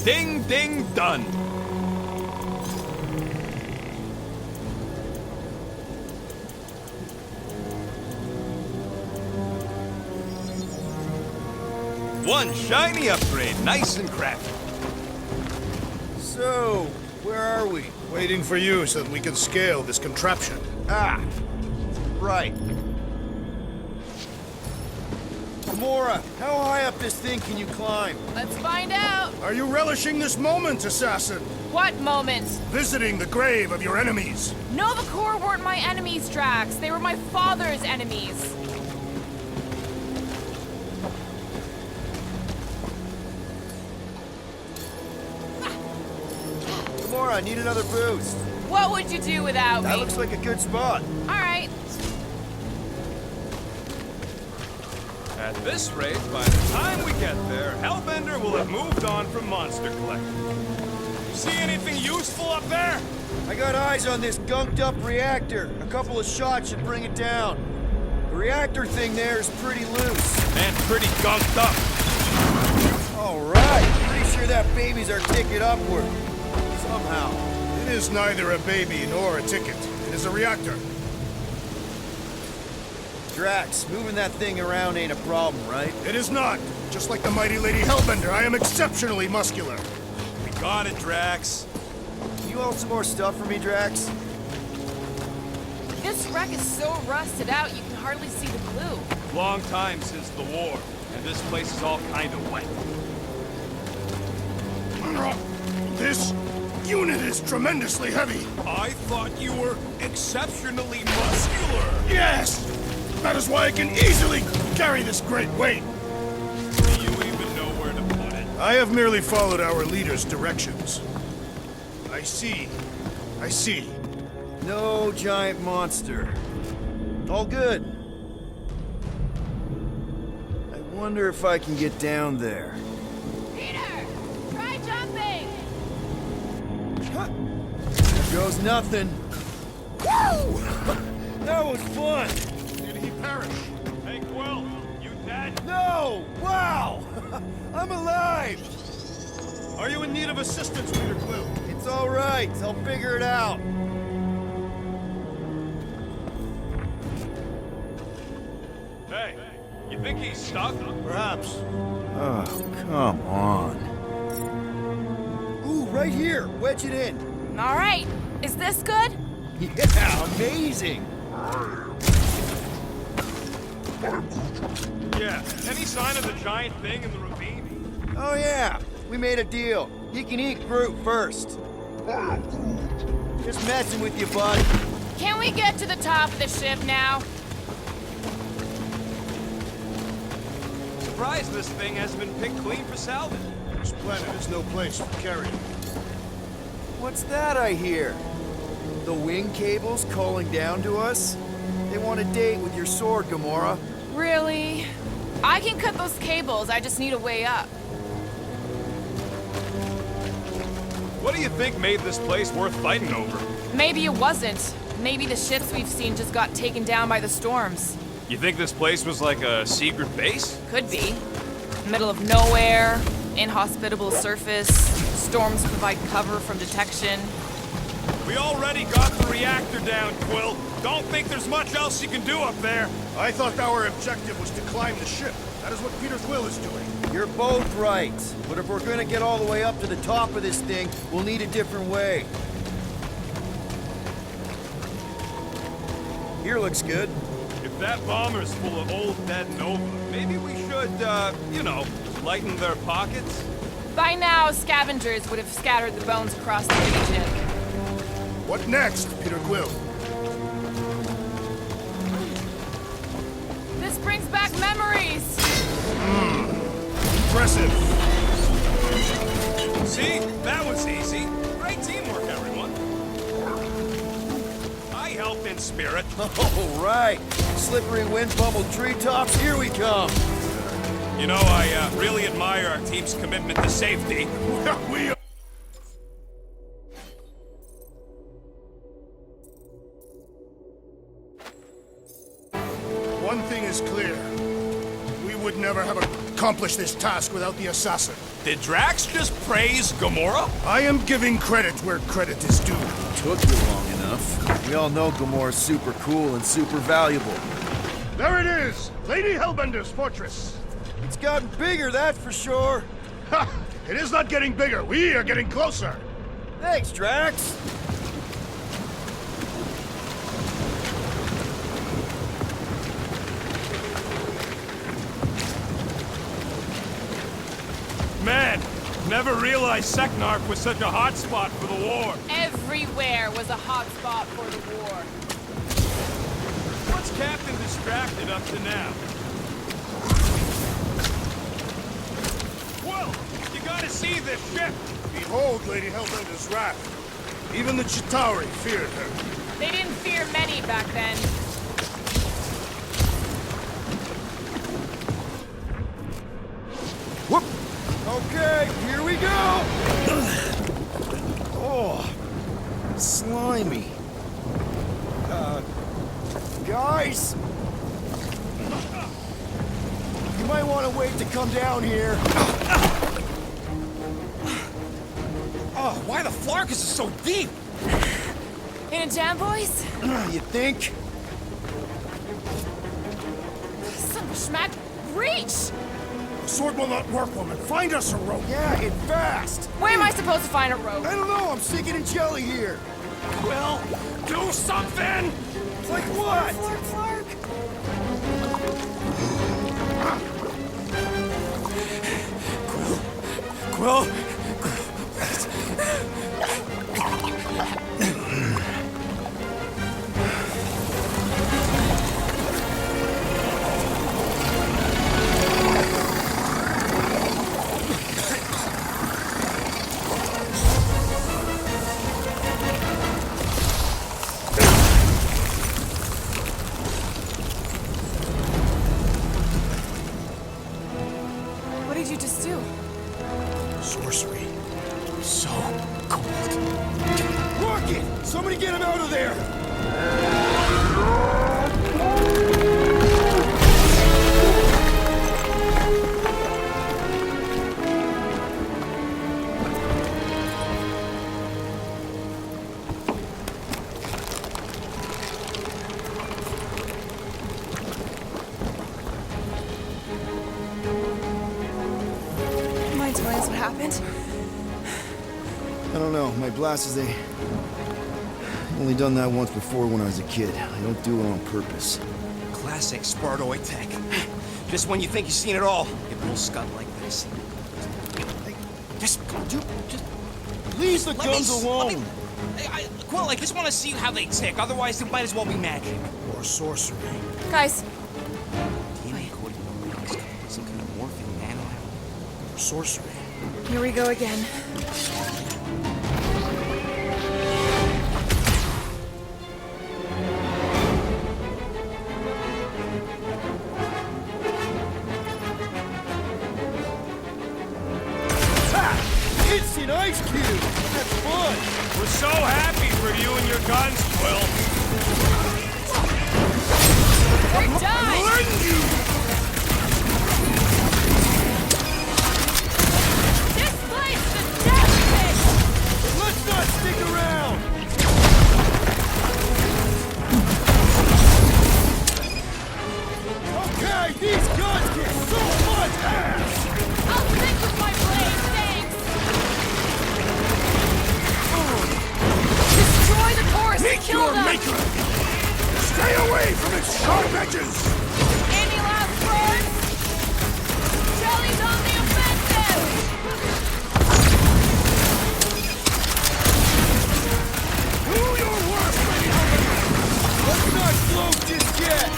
Ding, ding, done. One shiny upgrade, nice and crafty. So, where are we? Waiting for you so that we can scale this contraption. Ah, right. Gamora, how high up this thing can you climb? Let's find out. Are you relishing this moment, assassin? What moment? Visiting the grave of your enemies. Nova Corps weren't my enemies, Drax. They were my father's enemies. Gamora, I need another boost. What would you do without That me? looks like a good spot. All right. At this rate, by the time we get there, Hellbender will have moved on from Monster Collector. You see anything useful up there? I got eyes on this gunked up reactor. A couple of shots should bring it down. The reactor thing there is pretty loose. And pretty gunked up. All right, pretty sure that baby's our ticket upward. Somehow. It is neither a baby nor a ticket. It is a reactor. Drax, moving that thing around ain't a problem, right? It is not. Just like the mighty Lady Hellbender, I am exceptionally muscular. We got it, Drax. Can you hold some more stuff for me, Drax? This wreck is so rusted out you can hardly see the glue. Long time since the war, and this place is all kind of wet. This unit is tremendously heavy. I thought you were exceptionally muscular. Yes! That is why I can easily carry this great weight. Do you even know where to put it? I have merely followed our leader's directions. I see. I see. No giant monster. All good. I wonder if I can get down there. Peter, try jumping. There goes nothing. Woo! That was fun. Did he perish? Hey, Quill, you dead? No! Wow! I'm alive! Are you in need of assistance, Peter Quill? It's all right. I'll figure it out. Hey, you think he's stuck? Perhaps. Oh, come on. Ooh, right here. Wedge it in. All right. Is this good? Yeah, amazing. Yeah. Any sign of the giant thing in the ravine? Oh, yeah. We made a deal. He can eat Groot first. Just messing with you, bud. Can we get to the top of the ship now? Surprised this thing hasn't been picked clean for salvage. This planet is no place for carrion. What's that I hear? The wing cables calling down to us? They want a date with your sword, Gamora. Really? I can cut those cables. I just need a way up. What do you think made this place worth fighting over? Maybe it wasn't. Maybe the ships we've seen just got taken down by the storms. You think this place was like a secret base? Could be. Middle of nowhere, inhospitable surface, storms provide cover from detection. We already got the reactor down, Quill. Don't think there's much else you can do up there. I thought our objective was to climb the ship. That is what Peter Quill is doing. You're both right. But if we're gonna get all the way up to the top of this thing, we'll need a different way. Here looks good. If that bomber's full of old dead Nova, maybe we should, you know, lighten their pockets? By now, scavengers would have scattered the bones across the region. What next, Peter Quill? This brings back memories! Impressive. See? That was easy. Great teamwork, everyone. I helped in spirit. Oh, right. Slippery wind-bubbled treetops, here we come. You know, I really admire our team's commitment to safety. We One thing is clear. We would never have accomplished this task without the assassin. Did Drax just praise Gamora? I am giving credit where credit is due. Took you long enough. We all know Gamora's super cool and super valuable. There it is! Lady Hellbender's fortress. It's gotten bigger, that's for sure. Ha! It is not getting bigger. We are getting closer. Thanks, Drax. Man, never realized Seknarf was such a hot spot for the war. Everywhere was a hot spot for the war. What's Captain distracted up to now? Well, you gotta see this ship. Behold Lady Hellbender's wrath. Even the Chitauri feared her. They didn't fear many back then. Whoop! Okay, here we go! Oh, slimy. Guys? You might want to wait to come down here. Oh, why the Flarkus is so deep? In a jam, boys? You think? Son of a schmack, reach! The sword will not work, woman. Find us a rope. Yeah, and fast! Where am I supposed to find a rope? I don't know, I'm sinking in jelly here. Quill, do something! Like what? Flark, Flark! Quill, What did you just do? Sorcery. So cold. Rocket! Somebody get him out of there! Mind telling us what happened? I don't know. My blast is only done that once before when I was a kid. I don't do it on purpose. Classic Spartoid tech. Just when you think you've seen it all, it will scud like this. Just Leave the let guns me, alone! Quill, I just want to see how they tick. Otherwise, it might as well be magic. Or sorcery. Guys, DNA coding neurons, some kind of morphing nano. Or sorcery. here we go again. Instant ice cube! That's fun! We're so happy for you and your guns, Quill. We're done! This place is death pit! Let's not stick around! Okay, these guns get so much ass! I'll stick with my blade, thanks! Destroy the forest! Meet Kill your them! maker! Stay away from its sharp edges! Any last words? Jelly's on the offensive! Do your worst, Lady Helmet! Let's not float just yet!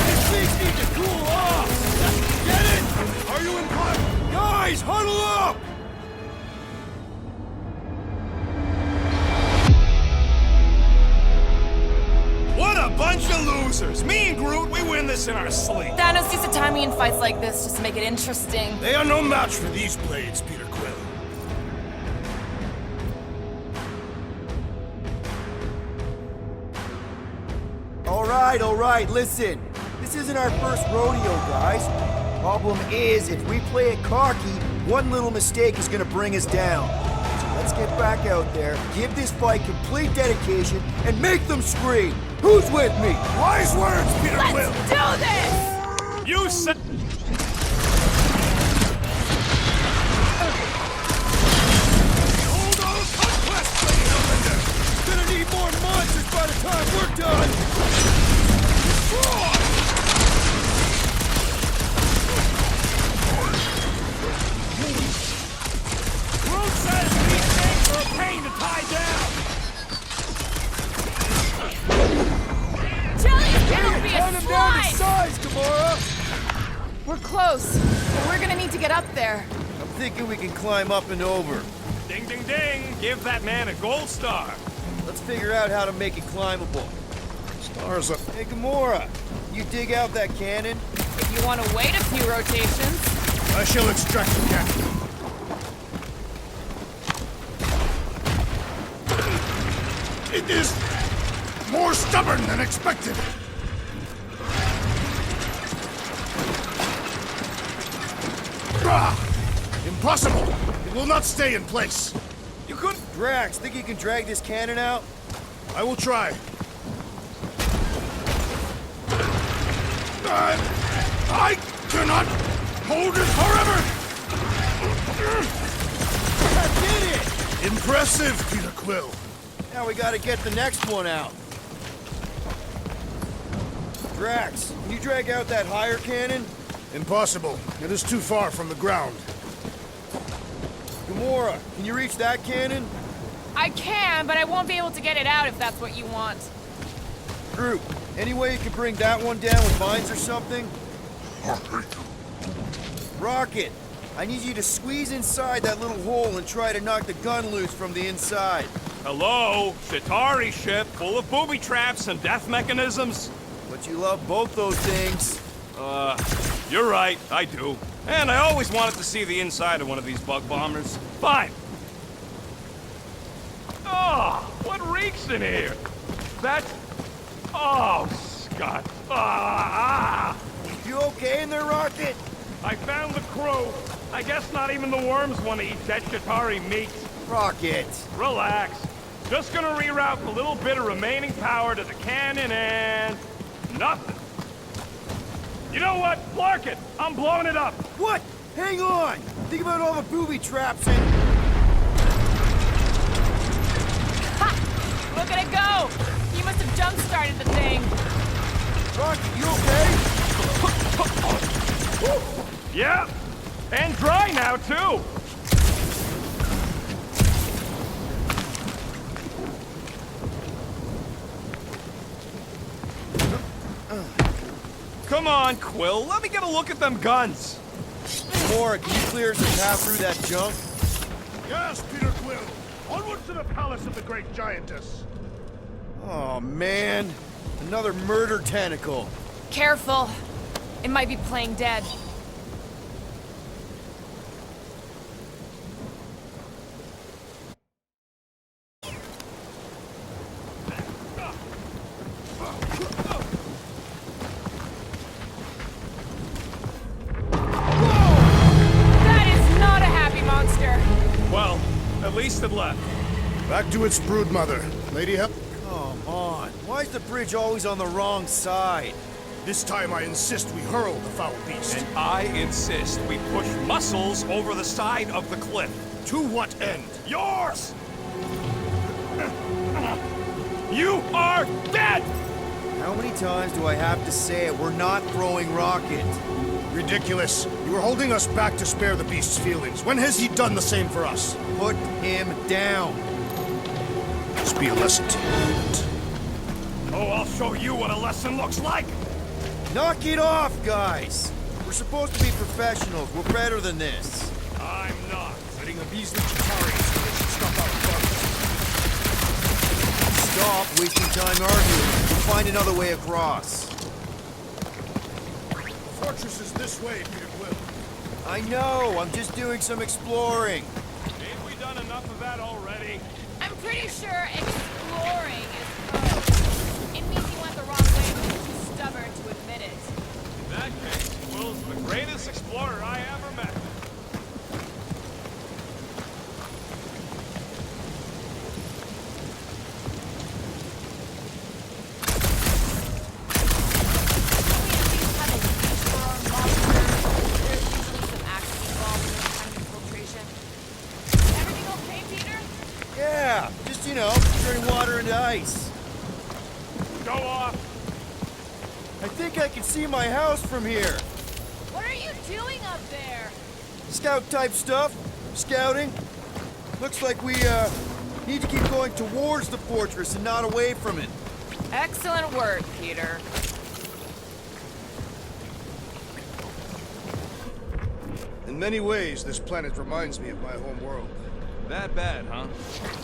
These things need to cool off! Get it? Are you implying? Guys, huddle up! What a bunch of losers. Me and Groot, we win this in our sleep. Thanos used to tie me in fights like this just to make it interesting. They are no match for these blades, Peter Quill. All right, listen. This isn't our first rodeo, guys. Problem is, if we play it cocky, one little mistake is gonna bring us down. So let's get back out there, give this fight complete dedication, and make them scream. Who's with me? Wise words, Peter Quill! Let's do this! You said... Hold on, conquest, Lady Helmet! Gonna need more monsters by the time we're done! Groot says these things are a pain to tie down. Jelly's gonna be Turn a him down to slide! size, Gamora! We're close, but we're gonna need to get up there. I'm thinking we can climb up and over. Ding, ding, ding. Give that man a gold star. Let's figure out how to make it climbable. Stars up. Hey, Gamora, you dig out that cannon? If you want to wait a few rotations. I shall extract the cannon. It is more stubborn than expected. Impossible! It will not stay in place. You could... Drax, think you can drag this cannon out? I will try. I cannot hold it forever! I did it! Impressive, Peter Quill. Now we gotta get the next one out. Drax, can you drag out that higher cannon? Impossible. It is too far from the ground. Gamora, can you reach that cannon? I can, but I won't be able to get it out if that's what you want. Groot, any way you can bring that one down with mines or something? Rocket, I need you to squeeze inside that little hole and try to knock the gun loose from the inside. Hello? Chitauri ship full of booby traps and death mechanisms? But you love both those things. You're right, I do. And I always wanted to see the inside of one of these bug bombers. Fine. Oh, what reeks in here? That's... Oh, Scott. You okay in there, Rocket? I found the crew. I guess not even the worms want to eat dead Chitauri meat. Rocket. Relax. Just gonna reroute a little bit of remaining power to the cannon and... nothing. You know what? Clark it! I'm blowing it up! What? Hang on! Think about all the booby traps and... Ha! Look at it go! You must have jump-started the thing. Rocket, you okay? Yeah! And dry now, too! Come on, Quill. Let me get a look at them guns. Gamora, can you clear us a path through that junk? Yes, Peter Quill. Onward to the palace of the great giantess. Oh, man. Another murder tentacle. Careful. It might be playing dead. Well, at least it left. Back to its broodmother. Lady Hep. Come on. Why is the bridge always on the wrong side? This time I insist we hurl the foul beast. And I insist we push muscles over the side of the cliff. To what end? Yours! You are dead! How many times do I have to say it? We're not throwing rocket. Ridiculous. You were holding us back to spare the beast's feelings. When has he done the same for us? Put him down. This be a lesson to you. Oh, I'll show you what a lesson looks like! Knock it off, guys! We're supposed to be professionals. We're better than this. I'm not. Letting the measly Chitauri so they should stop our fun. Stop wasting time arguing. We'll find another way across. The fortress is this way, Peter Quill. I know. I'm just doing some exploring. Ain't we done enough of that already? I'm pretty sure exploring is code. It means you went the wrong way, but you're too stubborn to admit it. In that case, Will's the greatest explorer I ever met. Yeah, just, turning water into ice. Go off! I think I can see my house from here. What are you doing up there? Scout-type stuff. Scouting. Looks like we, need to keep going towards the fortress and not away from it. Excellent work, Peter. In many ways, this planet reminds me of my home world. That bad, huh?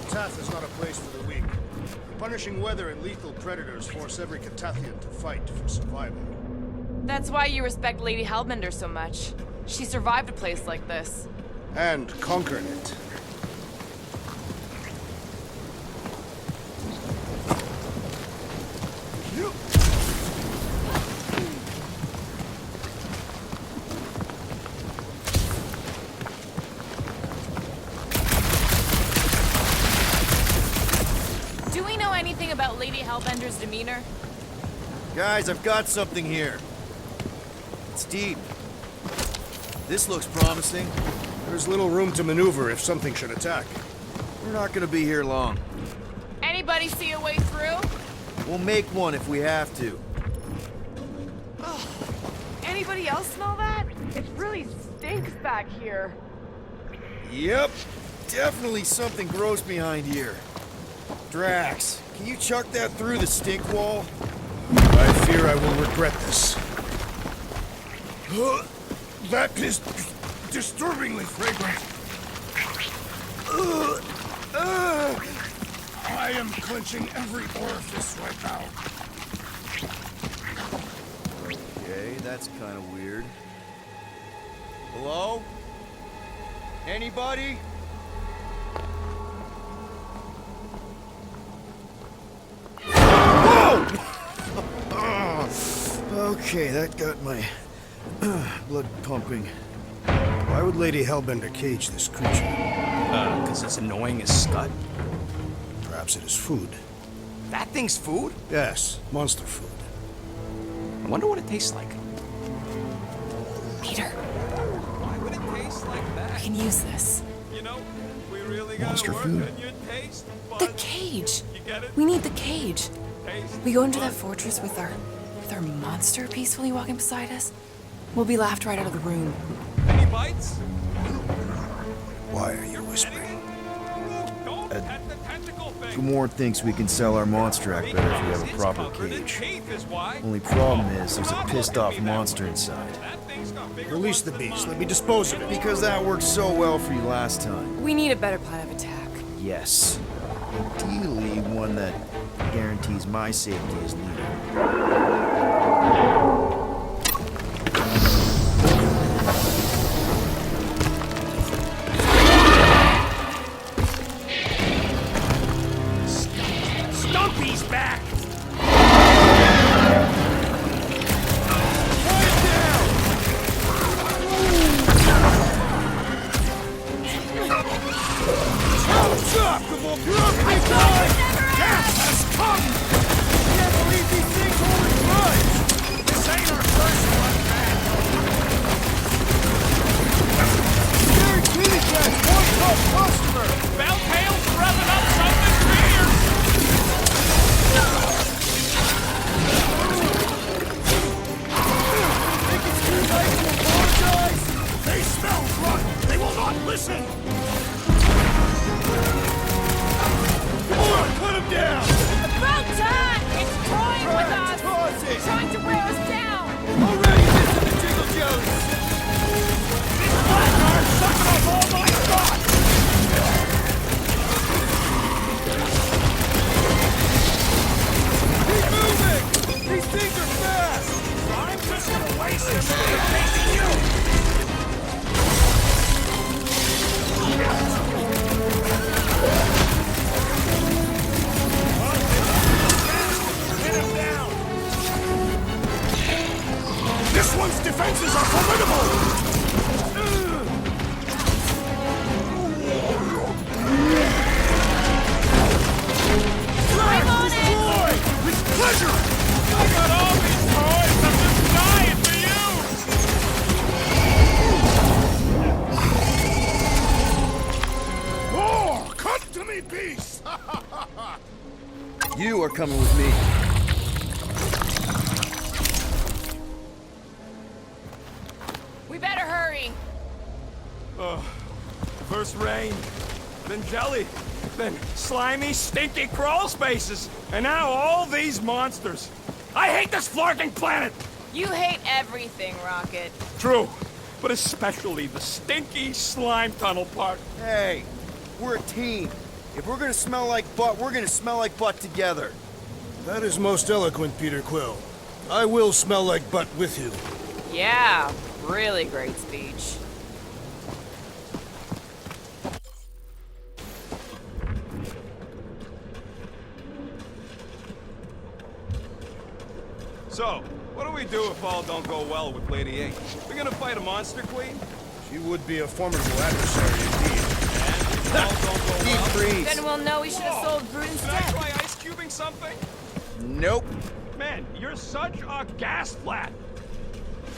Katath is not a place for the weak. Punishing weather and lethal predators force every Katathian to fight for survival. That's why you respect Lady Hellbender so much. She survived a place like this. And conquered it. Do we know anything about Lady Hellbender's demeanor? Guys, I've got something here. It's deep. This looks promising. There's little room to maneuver if something should attack. We're not gonna be here long. Anybody see a way through? We'll make one if we have to. Anybody else smell that? It really stinks back here. Yep. Definitely something gross behind here. Drax, can you chuck that through the stink wall? I fear I will regret this. That is disturbingly fragrant. I am clenching every orifice right now. Okay, that's kind of weird. Hello? Anybody? Okay, that got my blood pumping. Why would Lady Hellbender cage this creature? Because it's annoying as scud. Perhaps it is food. That thing's food? Yes, monster food. I wonder what it tastes like. Peter, Why would it taste like I that? can use this. You know, we really gotta Monster work food. on your taste The buds. cage. You get it? We need the cage. Taste We go into that buds. fortress with our monster peacefully walking beside us. We'll be laughed right out of the room. Any bites? Why are you whispering? Don't pet the tentacle thing. Gamora thinks we can sell our monster act better if we have a It's proper covered in cage. teeth is why. Only problem is there's a Stop pissed looking off at me that monster way. inside. That thing's got bigger Release ones the than beast. mine. Let me dispose of it. Because that worked so well for you last time. We need a better plan of attack. Yes. Ideally, one that guarantees my safety as leader. This one's defenses are formidable! With pleasure! I got all these toys, I'm just dying for you! Oh, come to me, beast! You are coming with me. We better hurry. First rain, then jelly, then slimy, stinky crawl spaces, and now all these monsters. I hate this flarking planet! You hate everything, Rocket. True, but especially the stinky slime tunnel part. Hey, we're a team. If we're gonna smell like butt, we're gonna smell like butt together. That is most eloquent, Peter Quill. I will smell like butt with you. Yeah, really great speech. So, what do we do if all don't go well with Lady Eight? We gonna fight a monster queen? She would be a formidable adversary indeed. And if all don't go Deep well, freeze. Then we'll know we should have sold Groot can I instead. try ice cubing something? Nope. Man, you're such a gas flat.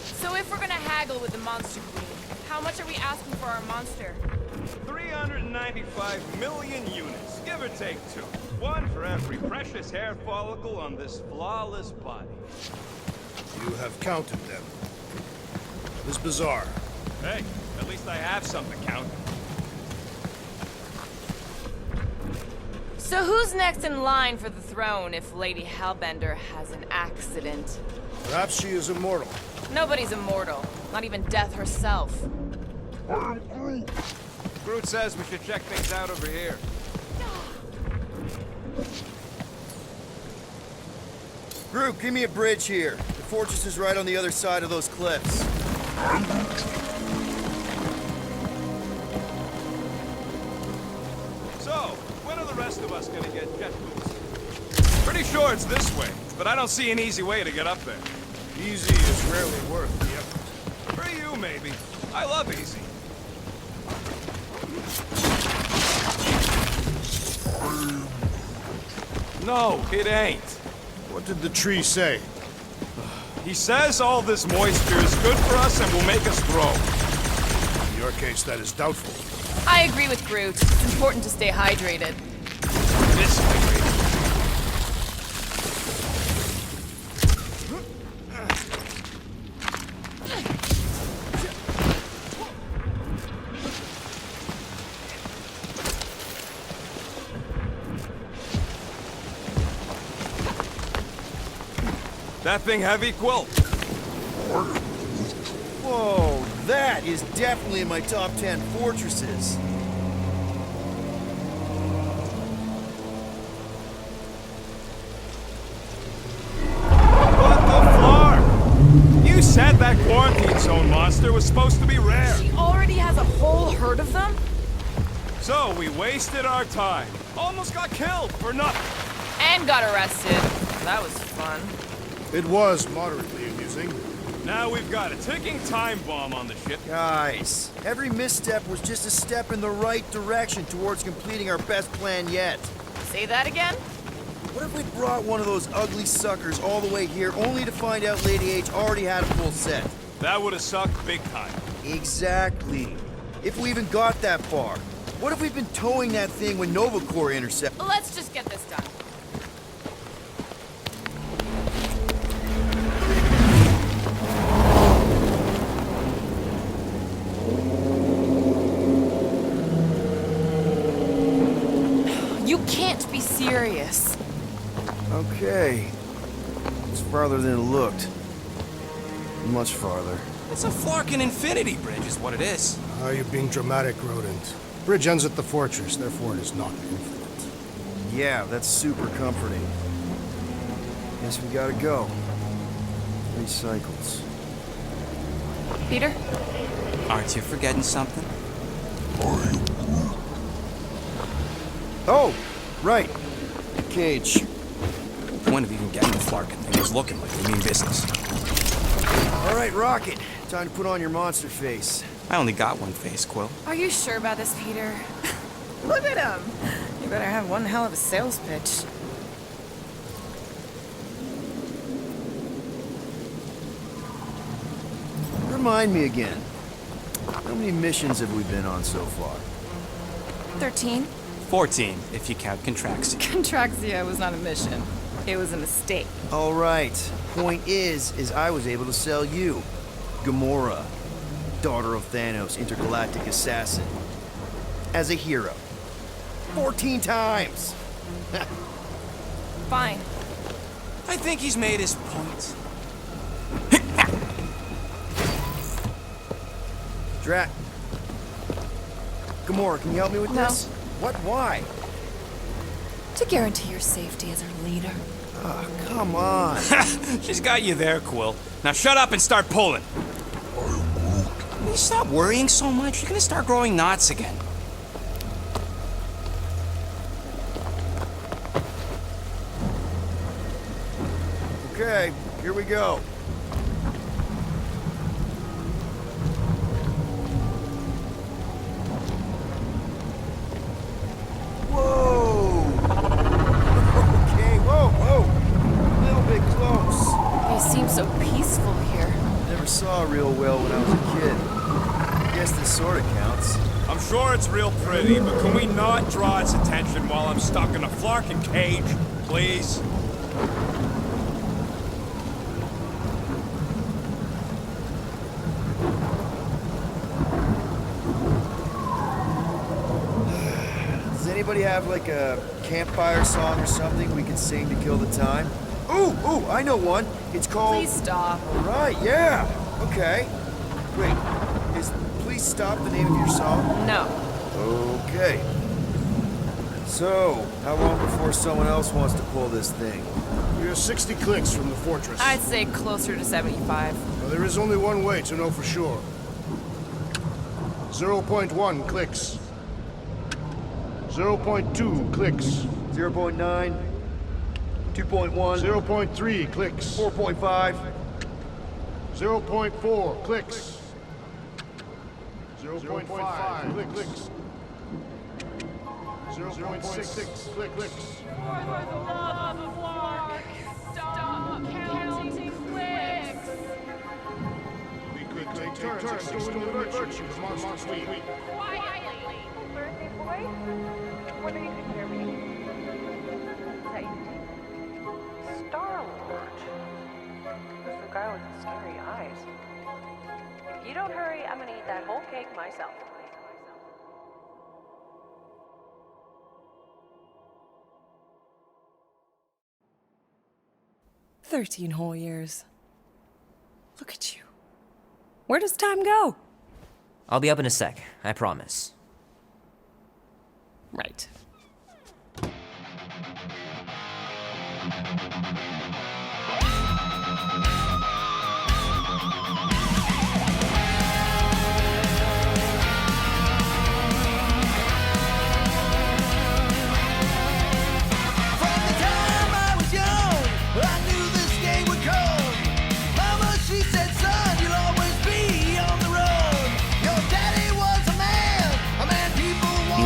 So if we're gonna haggle with the monster queen, how much are we asking for our monster? 395 million units, give or take 2. One for every precious hair follicle on this flawless body. You have counted them. That is bizarre. Hey, at least I have something to count. So who's next in line for the throne if Lady Hellbender has an accident? Perhaps she is immortal. Nobody's immortal, not even death herself. Groot says we should check things out over here. Groot, give me a bridge here. The fortress is right on the other side of those cliffs. So, when are the rest of us gonna get jet boots? Pretty sure it's this way, but I don't see an easy way to get up there. Easy is rarely worth the effort. For you, maybe. I love easy. No, it ain't. What did the tree say? He says all this moisture is good for us and will make us grow. In your case, that is doubtful. I agree with Groot. It's important to stay hydrated. This hydrated. That thing heavy, Quill? Whoa, that is definitely in my top 10 fortresses. What the flar? You said that quarantine zone monster was supposed to be rare. She already has a whole herd of them? So we wasted our time. Almost got killed for nothing. And got arrested. That was fun. It was moderately amusing. Now we've got a ticking time bomb on the ship. Guys, every misstep was just a step in the right direction towards completing our best plan yet. Say that again? What if we brought one of those ugly suckers all the way here only to find out Lady H already had a full set? That would have sucked big time. Exactly. If we even got that far. What if we've been towing that thing when Nova Corps intercept? Let's just get this done. You can't be serious. Okay. It's farther than it looked. Much farther. It's a flarkin' infinity bridge is what it is. Ah, you're being dramatic, Rodent. Bridge ends at the fortress, therefore it is not infinite. Yeah, that's super comforting. Guess we gotta go. 3 cycles. Peter? Aren't you forgetting something? Oh, right. Cage. When have you been getting the Flarkin thing? Was looking like you mean business. All right, Rocket. Time to put on your monster face. I only got one face, Quill. Are you sure about this, Peter? Look at him. You better have one hell of a sales pitch. Remind me again. How many missions have we been on so far? 13? 14, if you count Contraxia. Contraxia was not a mission. It was a mistake. All right. Point is I was able to sell you. Gamora, daughter of Thanos, intergalactic assassin. As a hero. 14 times! Fine. I think he's made his point. Drax. Gamora, can you help me with No. this? What? Why? To guarantee your safety as our leader. Ah, come on. She's got you there, Quill. Now shut up and start pulling. Will you stop worrying so much? You're gonna start growing knots again. Okay, here we go. Whoa! Okay, whoa! A little bit close. You seem so peaceful here. Never saw real well when I was a kid. I guess this sort of counts. I'm sure it's real pretty, but can we not draw its attention while I'm stuck in a Flarkin cage, please? Does anybody have like a campfire song or something we can sing to kill the time? Ooh, I know one. It's called... Please stop. Right, yeah. Okay. Wait, is Please Stop the name of your song? No. Okay. So, how long before someone else wants to pull this thing? We are 60 clicks from the fortress. I'd say closer to 75. Well, there is only one way to know for sure. 0.1 clicks. 0.2 clicks. 0.9, 2.1, 0.3 clicks. 4.5. 0.4 clicks. 0.5 clicks. 0.6 clicks. For the love of Lark, stop counting clicks. We could take turns extolling the virtues of Monster Week. Quietly. Birthday boy? What do you consider me? That you think Star-Lord. Who's the guy with the scary eyes? If you don't hurry, I'm gonna eat that whole cake myself. 13 whole years. Look at you. Where does time go? I'll be up in a sec, I promise. Right.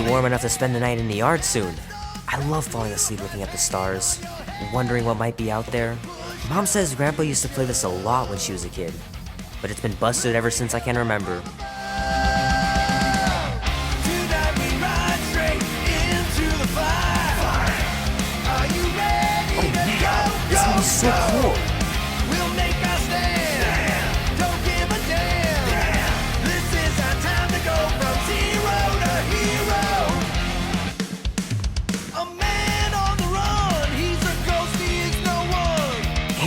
Warm enough to spend the night in the yard soon. I love falling asleep looking at the stars, wondering what might be out there. Mom says Grandpa used to play this a lot when she was a kid, but it's been busted ever since I can remember. Oh man, this game is so cool.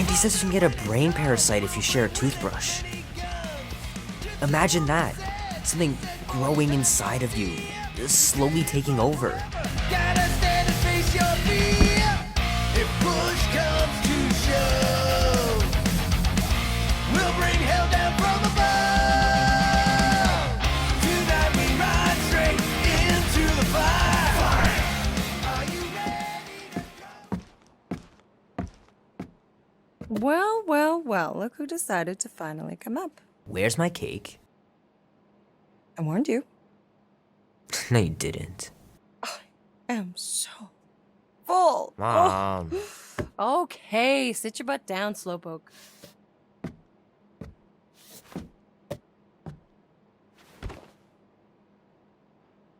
He says you can get a brain parasite if you share a toothbrush. Imagine that. Something growing inside of you, slowly taking over. Gotta stand and face your fear. If push comes to shove, we'll bring hell down from above. Well, look who decided to finally come up. Where's my cake? I warned you. No, you didn't. I am so full. Mom. Oh. Okay, sit your butt down, Slowpoke.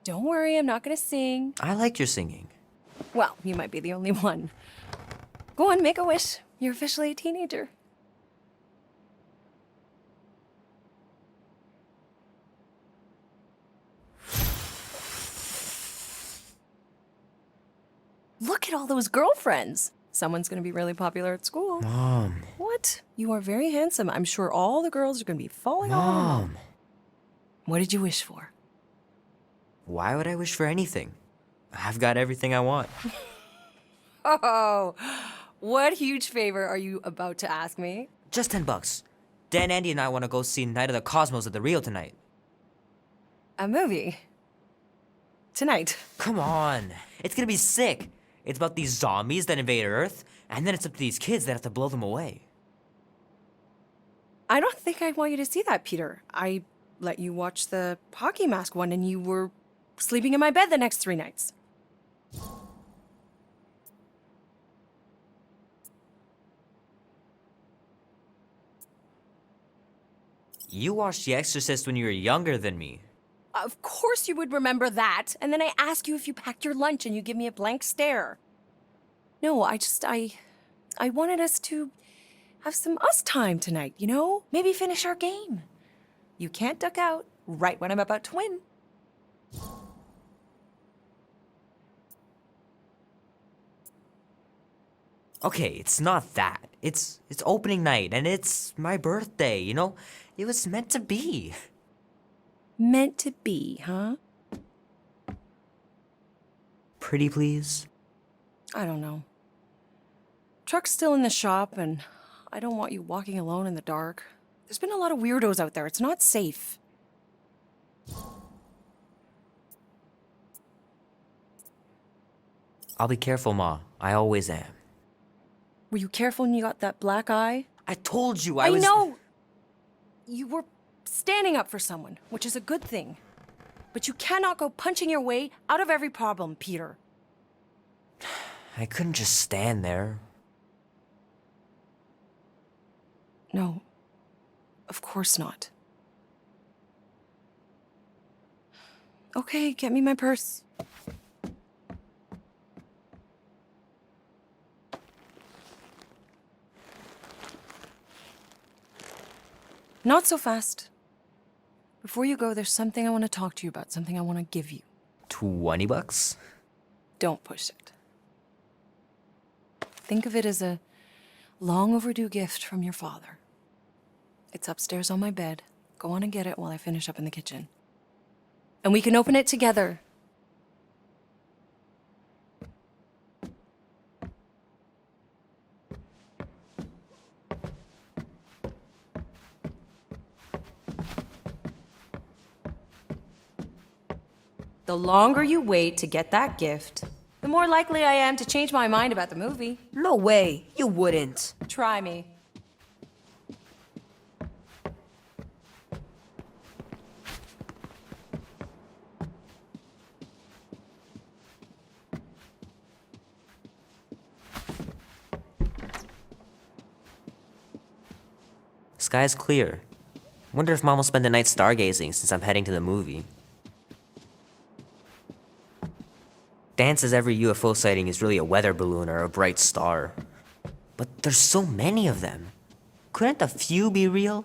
Don't worry, I'm not gonna sing. I like your singing. Well, you might be the only one. Go on, make a wish. You're officially a teenager. Look at all those girlfriends. Someone's gonna be really popular at school. Mom. What? You are very handsome. I'm sure all the girls are gonna be falling all over you. Mom. What did you wish for? Why would I wish for anything? I've got everything I want. Oh, what huge favor are you about to ask me? Just $10. Dan, Andy, and I want to go see Night of the Cosmos at the Rio tonight. A movie? Tonight? Come on. It's gonna be sick. It's about these zombies that invade Earth, and then it's up to these kids that have to blow them away. I don't think I want you to see that, Peter. I let you watch the hockey mask one and you were sleeping in my bed the next 3 nights. You watched The Exorcist when you were younger than me. Of course you would remember that. And then I ask you if you packed your lunch and you give me a blank stare. No, I wanted us to have some us time tonight, you know? Maybe finish our game. You can't duck out right when I'm about to win. Okay, it's not that. It's opening night, and it's my birthday, you know? It was meant to be. Meant to be, huh? Pretty please? I don't know. Truck's still in the shop, and I don't want you walking alone in the dark. There's been a lot of weirdos out there. It's not safe. I'll be careful, Ma. I always am. Were you careful when you got that black eye? I told you I was... know! You were standing up for someone, which is a good thing. But you cannot go punching your way out of every problem, Peter. I couldn't just stand there. No, of course not. Okay, get me my purse. Not so fast. Before you go, there's something I want to talk to you about, something I want to give you. $20? Don't push it. Think of it as a long overdue gift from your father. It's upstairs on my bed. Go on and get it while I finish up in the kitchen. And we can open it together. The longer you wait to get that gift, the more likely I am to change my mind about the movie. No way. You wouldn't. Try me. Sky's clear. Wonder if Mom will spend the night stargazing since I'm heading to the movie. Dan says every UFO sighting is really a weather balloon or a bright star. But there's so many of them. Couldn't a few be real?